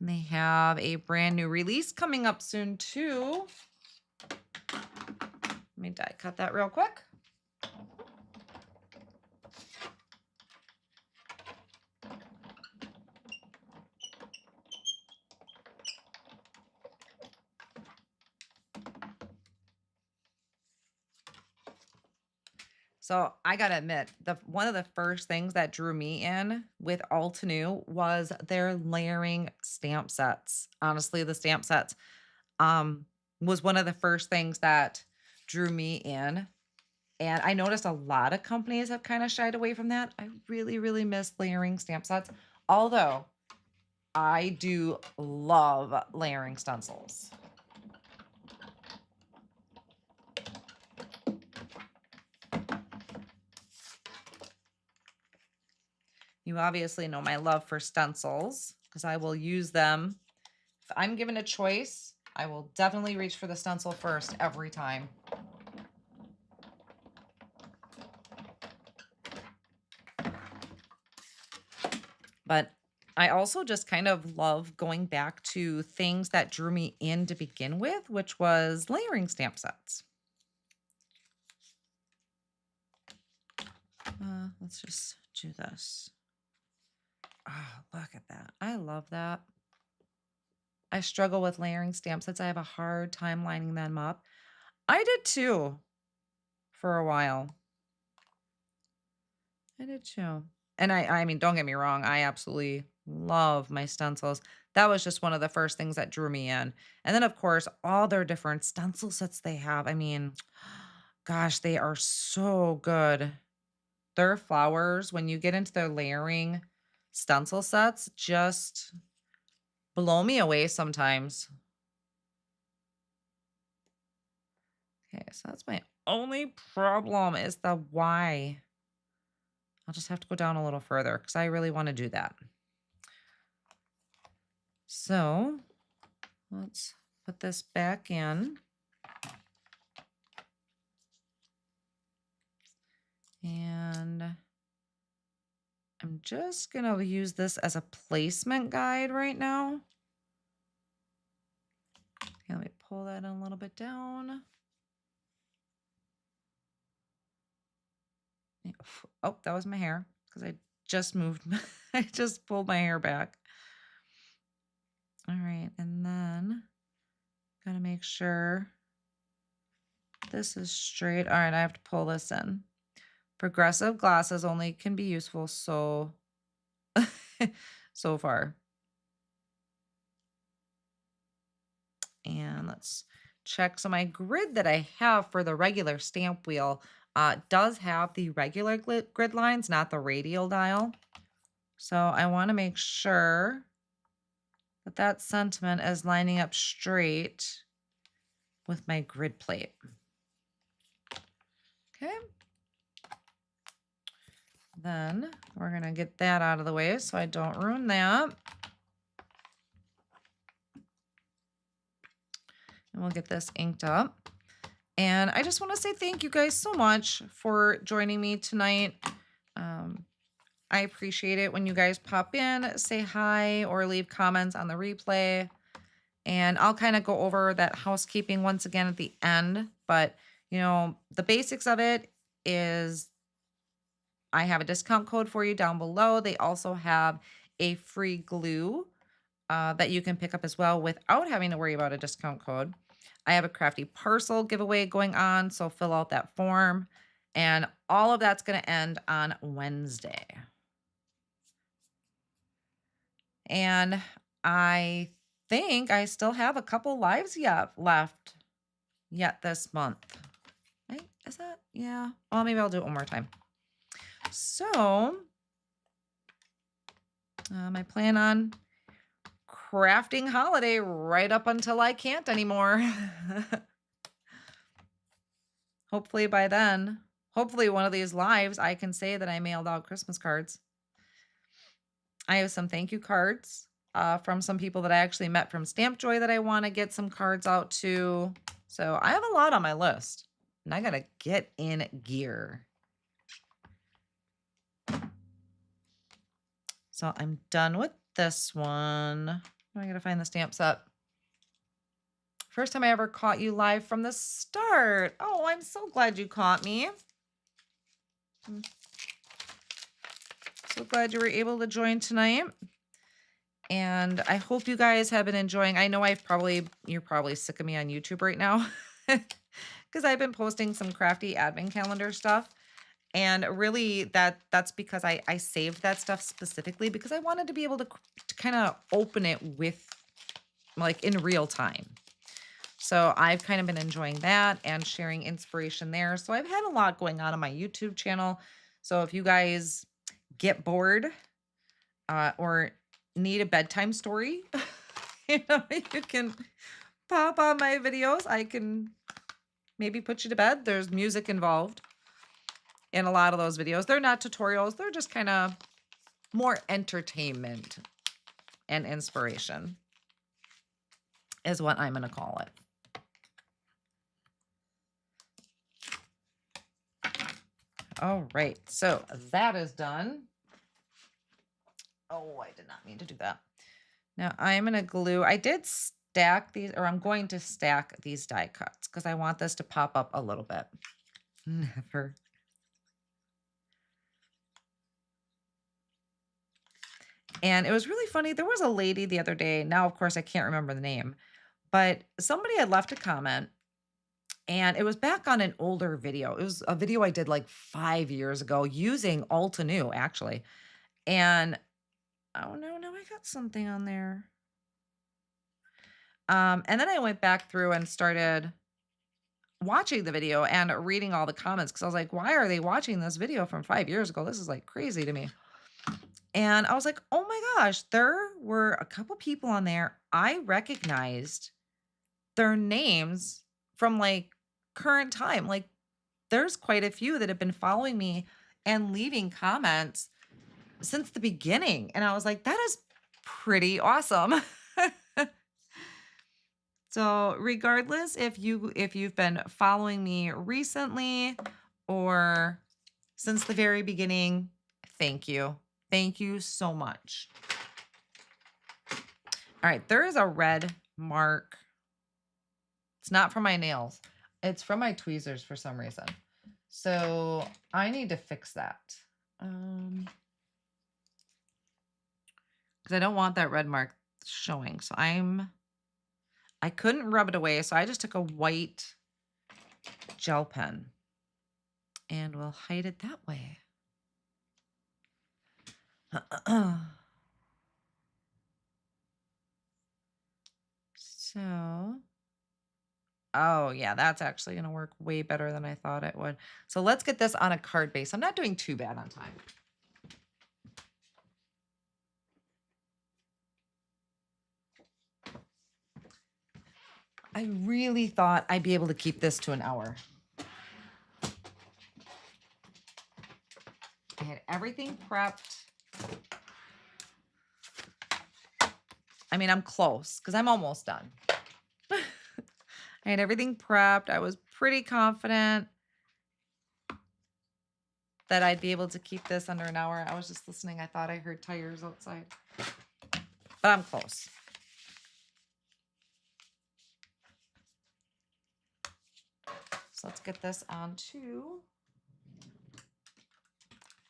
And they have a brand new release coming up soon too. Let me die cut that real quick. So I gotta admit, one of the first things that drew me in with Altenew was their layering stamp sets. Honestly, the stamp sets was one of the first things that drew me in. And I noticed a lot of companies have kind of shied away from that. I really, really miss layering stamp sets. Although I do love layering stencils. You obviously know my love for stencils because I will use them. If I'm given a choice, I will definitely reach for the stencil first every time. But I also just kind of love going back to things that drew me in to begin with, which was layering stamp sets. Let's just do this. Oh, look at that. I love that. I struggle with layering stamp sets. I have a hard time lining them up. I did too for a while. I did too. And I mean, don't get me wrong. I absolutely love my stencils. That was just one of the first things that drew me in. And then, of course, all their different stencil sets they have. I mean, gosh, they are so good. Their flowers, when you get into their layering stencil sets, just blow me away sometimes. Okay, so that's my only problem is the why. I'll just have to go down a little further because I really want to do that. So let's put this back in. And I'm just going to use this as a placement guide right now. Okay, let me pull that in a little bit down. Oh, that was my hair because I just moved. I just pulled my hair back. All right, and then gotta make sure this is straight. All right, I have to pull this in. Progressive glasses only can be useful so far. And let's check. So my grid that I have for the regular stamp wheel does have the regular grid lines, not the radial dial. So I want to make sure that that sentiment is lining up straight with my grid plate. Okay. Then we're going to get that out of the way so I don't ruin that. And we'll get this inked up. And I just want to say thank you guys so much for joining me tonight. I appreciate it when you guys pop in, say hi, or leave comments on the replay. And I'll kind of go over that housekeeping once again at the end. But, you know, the basics of it is I have a discount code for you down below. They also have a free glue that you can pick up as well without having to worry about a discount code. I have a Crafty parcel giveaway going on, so fill out that form. And all of that's going to end on Wednesday. And I think I still have a couple lives left this month. Right? Is that? Yeah. Well, maybe I'll do it one more time. So I plan on crafting holiday right up until I can't anymore. Hopefully by then, hopefully one of these lives, I can say that I mailed out Christmas cards. I have some thank you cards from some people that I actually met from Stamp Joy that I want to get some cards out to. So I have a lot on my list, and I got to get in gear. So I'm done with this one. I got to find the stamp set. First time I ever caught you live from the start. Oh, I'm so glad you caught me. So glad you were able to join tonight. And I hope you guys have been enjoying. I know you're probably sick of me on YouTube right now because I've been posting some crafty advent calendar stuff. And really that's because I saved that stuff specifically because I wanted to be able to kind of open it with like in real time. So I've kind of been enjoying that and sharing inspiration there. So I've had a lot going on my YouTube channel. So if you guys get bored or need a bedtime story, you can pop on my videos. I can maybe put you to bed. There's music involved in a lot of those videos. They're not tutorials. They're just kind of more entertainment and inspiration is what I'm going to call it. All right, so that is done. Oh, I did not mean to do that. Now I'm going to glue. I did stack these, or I'm going to stack these die cuts because I want this to pop up a little bit. Never. And it was really funny. There was a lady the other day. Now, of course, I can't remember the name, but somebody had left a comment. And it was back on an older video. It was a video I did like 5 years ago using Alta New, actually. And oh no, I got something on there. And then I went back through and started watching the video and reading all the comments because I was like, why are they watching this video from 5 years ago? This is like crazy to me. And I was like, oh my gosh, there were a couple people on there. I recognized their names from like current time. Like there's quite a few that have been following me and leaving comments since the beginning. And I was like, that is pretty awesome. So regardless if you've been following me recently or since the very beginning, thank you. Thank you so much. All right, there is a red mark. It's not from my nails. It's from my tweezers for some reason. So I need to fix that. Because I don't want that red mark showing. So I couldn't rub it away. So I just took a white gel pen and we'll hide it that way. So, oh yeah, that's actually going to work way better than I thought it would. So let's get this on a card base. I'm not doing too bad on time. I really thought I'd be able to keep this to an hour. I had everything prepped. I mean, I'm close because I'm almost done. I had everything prepped. I was pretty confident that I'd be able to keep this under an hour. I was just listening. I thought I heard tires outside, but I'm close. So let's get this onto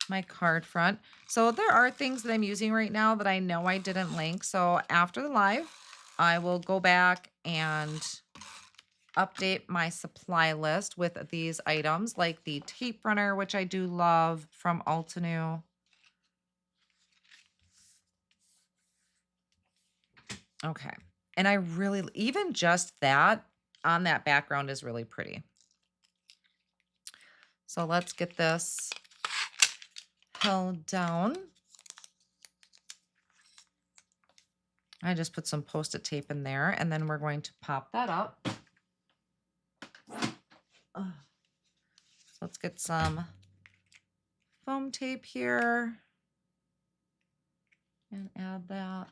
my card front. So there are things that I'm using right now that I know I didn't link. So after the live, I will go back and update my supply list with these items like the tape runner, which I do love from Altenew. Okay. And I really, even just that on that background is really pretty. So let's get this held down. I just put some Post-it tape in there, and then we're going to pop that up. So let's get some foam tape here and add that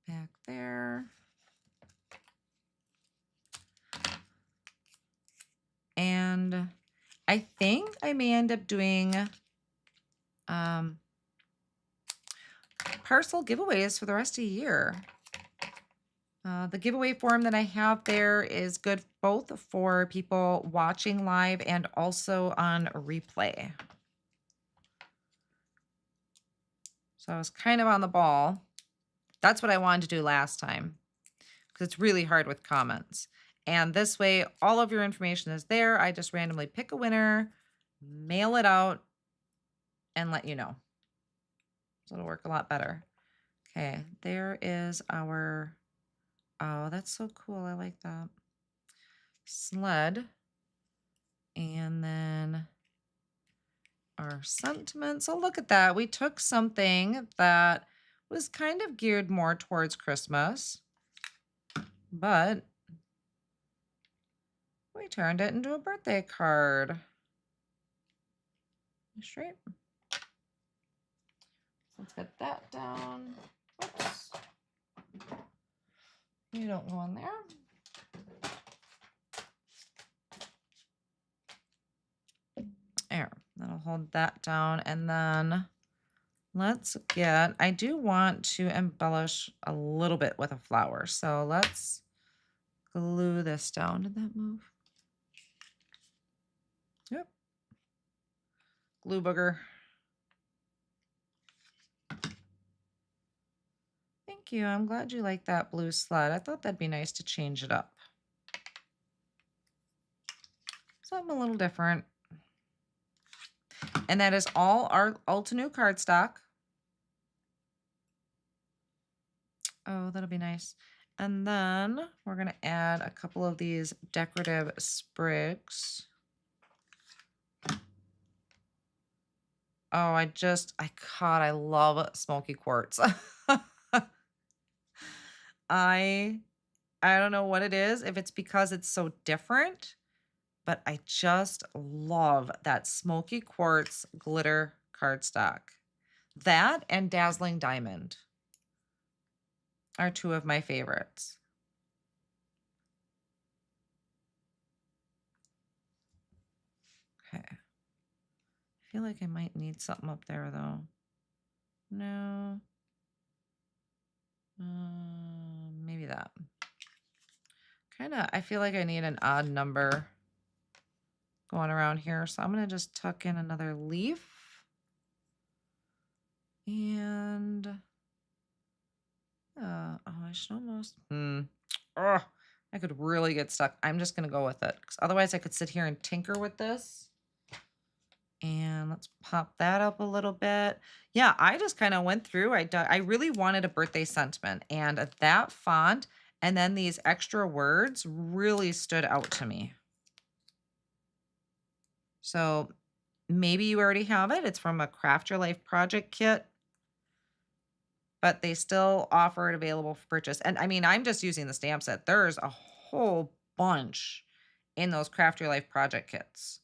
back there. And I think I may end up doing parcel giveaways for the rest of the year. The giveaway form that I have there is good both for people watching live and also on replay. So I was kind of on the ball. That's what I wanted to do last time because it's really hard with comments. And this way, all of your information is there. I just randomly pick a winner, mail it out, and let you know. So it'll work a lot better. Okay, there is our, oh, that's so cool. I like that. Sled. And then our sentiments. So look at that. We took something that was kind of geared more towards Christmas, but we turned it into a birthday card. Straight. Let's get that down. Oops. You don't go in there. There. That'll hold that down. And then let's get, I do want to embellish a little bit with a flower. So let's glue this down. Did that move? Yep. Glue booger. Thank you. I'm glad you like that blue sled. I thought that'd be nice to change it up. Something a little different. And that is all our Altenew cardstock. Oh, that'll be nice. And then we're going to add a couple of these decorative sprigs. Oh, I love Smoky Quartz. I don't know what it is, if it's because it's so different, but I just love that Smoky Quartz glitter cardstock. That and Dazzling Diamond are two of my favorites. Okay. I feel like I might need something up there though. No. Maybe that. I feel like I need an odd number going around here. So I'm going to just tuck in another leaf. And, oh, I should almost, I could really get stuck. I'm just going to go with it. 'Cause otherwise I could sit here and tinker with this. And let's pop that up a little bit. Yeah, I just kind of went through. I really wanted a birthday sentiment, and that font and then these extra words really stood out to me. So maybe you already have it. It's from a Craft Your Life project kit, but they still offer it available for purchase. And I mean, I'm just using the stamp set. There's a whole bunch in those Craft Your Life project kits.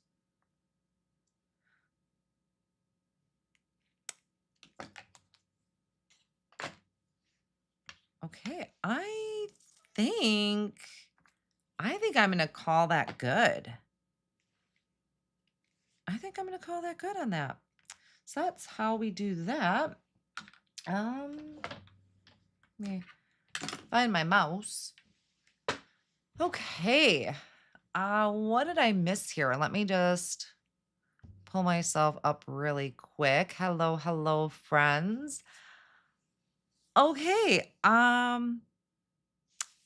Okay, I think I'm going to call that good. I think I'm going to call that good on that. So that's how we do that. Let me find my mouse. Okay. What did I miss here? Let me just pull myself up really quick. Hello, friends. Okay.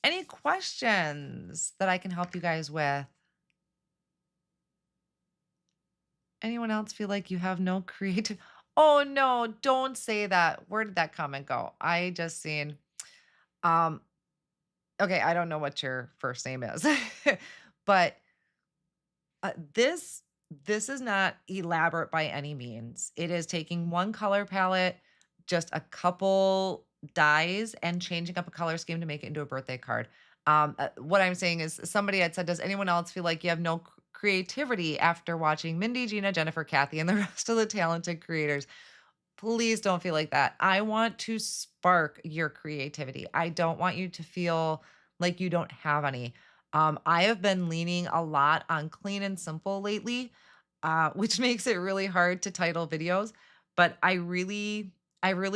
Any questions that I can help you guys with? Anyone else feel like you have no creative Oh, no, don't say that. Where did that comment go? I just seen, um, okay, I don't know what your first name is, but this is not elaborate by any means. It is taking one color palette, just a couple dyes, and changing up a color scheme to make it into a birthday card. What I'm saying is, somebody had said, "Does anyone else feel like you have no creativity after watching Mindy, Gina, Jennifer, Kathy, and the rest of the talented creators?" Please don't feel like that. I want to spark your creativity. I don't want you to feel like you don't have any. I have been leaning a lot on clean and simple lately, which makes it really hard to title videos. But I really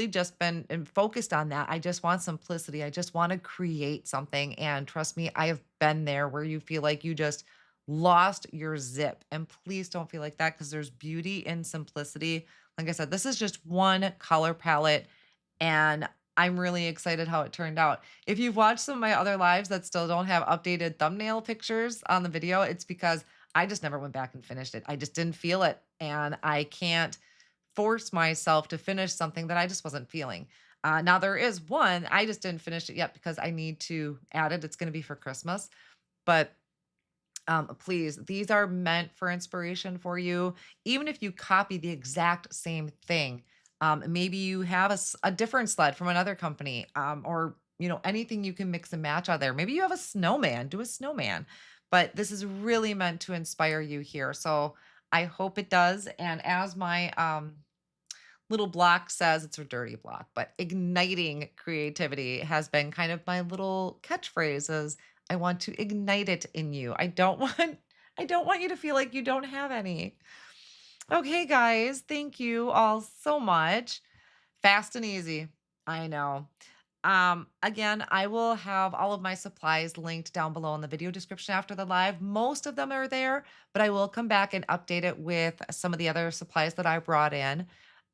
just been and focused on that. I just want simplicity. I just want to create something. And trust me, I have been there where you feel like you just lost your zip. And please don't feel like that because there's beauty in simplicity. Like I said, this is just one color palette, and I'm really excited how it turned out. If you've watched some of my other lives that still don't have updated thumbnail pictures on the video, it's because I just never went back and finished it. I just didn't feel it, and I can't force myself to finish something that I just wasn't feeling. Now there is one, I just didn't finish it yet because I need to add it. It's going to be for Christmas, but please, these are meant for inspiration for you. Even if you copy the exact same thing, maybe you have a different sled from another company, or anything you can mix and match out there. Maybe you have a snowman, do a snowman. But this is really meant to inspire you here. So I hope it does. And as my little block says, it's a dirty block, but igniting creativity has been kind of my little catchphrase is I want to ignite it in you. I don't want you to feel like you don't have any. Okay, guys, thank you all so much. Fast and easy. I know. Again, I will have all of my supplies linked down below in the video description after the live. Most of them are there, but I will come back and update it with some of the other supplies that I brought in.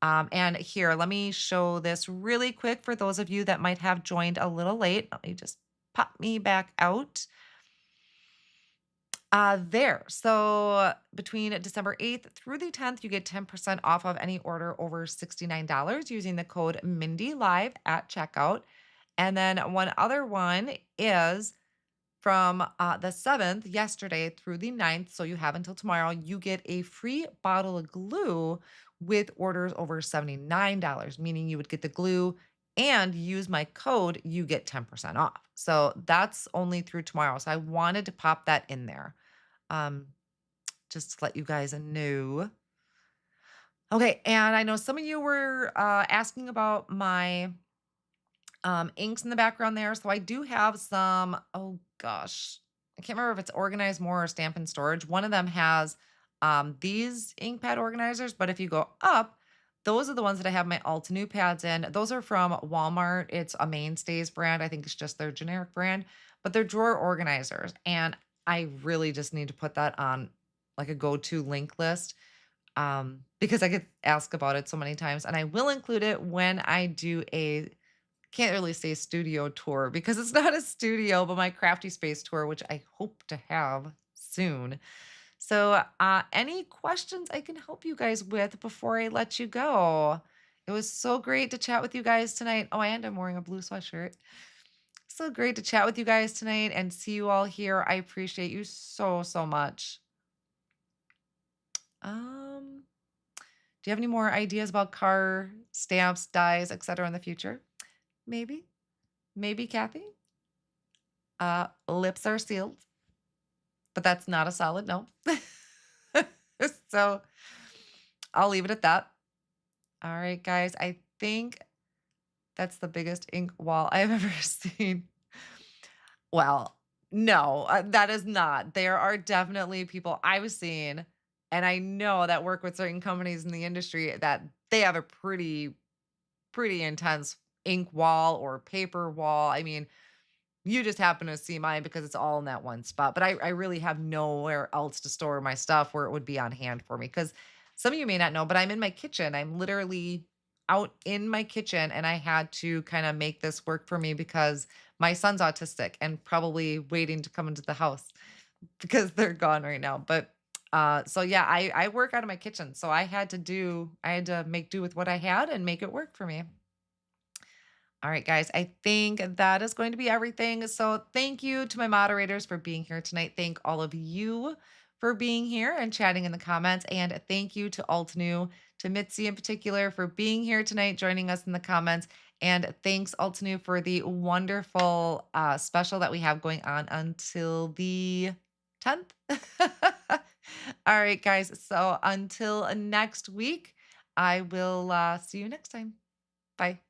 And here, let me show this really quick for those of you that might have joined a little late. Let me just pop me back out. There. So between December 8th through the 10th, you get 10% off of any order over $69 using the code Mindy Live at checkout. And then one other one is from the 7th, yesterday through the 9th. So you have until tomorrow. You get a free bottle of glue with orders over $79, meaning you would get the glue and use my code, you get 10% off. So that's only through tomorrow. So I wanted to pop that in there. Um, just to let you guys know. Okay, and I know some of you were asking about my inks in the background there. So I do have some, oh gosh, I can't remember if it's organized more or stamp and storage. One of them has these ink pad organizers, but if you go up, those are the ones that I have my Altenew pads in. Those are from Walmart. It's a Mainstays brand. I think it's just their generic brand, but they're drawer organizers. And I really just need to put that on like a go-to link list because I get asked about it so many times. And I will include it when I do a can't really say studio tour because it's not a studio, but my crafty space tour, which I hope to have soon. So, any questions I can help you guys with before I let you go? It was so great to chat with you guys tonight. Oh, and I'm wearing a blue sweatshirt. So great to chat with you guys tonight and see you all here. I appreciate you so, so much. Um, do you have any more ideas about car stamps, dies, etc. in the future? Maybe, maybe Kathy. Lips are sealed, but that's not a solid no. So I'll leave it at that. All right, guys. I think that's the biggest ink wall I've ever seen. Well, no, that is not. There are definitely people I've seen, and I know that work with certain companies in the industry that they have a pretty intense ink wall or paper wall. I mean, you just happen to see mine because it's all in that one spot. But I really have nowhere else to store my stuff where it would be on hand for me. Because some of you may not know, but I'm in my kitchen. I'm literally out in my kitchen and I had to kind of make this work for me because my son's autistic and probably waiting to come into the house because they're gone right now. But so yeah, I work out of my kitchen. So I had to make do with what I had and make it work for me. All right, guys, I think that is going to be everything. So, thank you to my moderators for being here tonight. Thank all of you for being here and chatting in the comments. And thank you to Altanu, to Mitzi in particular, for being here tonight, joining us in the comments. And thanks, Altanu, for the wonderful special that we have going on until the 10th. All right, guys. So, until next week, I will see you next time. Bye.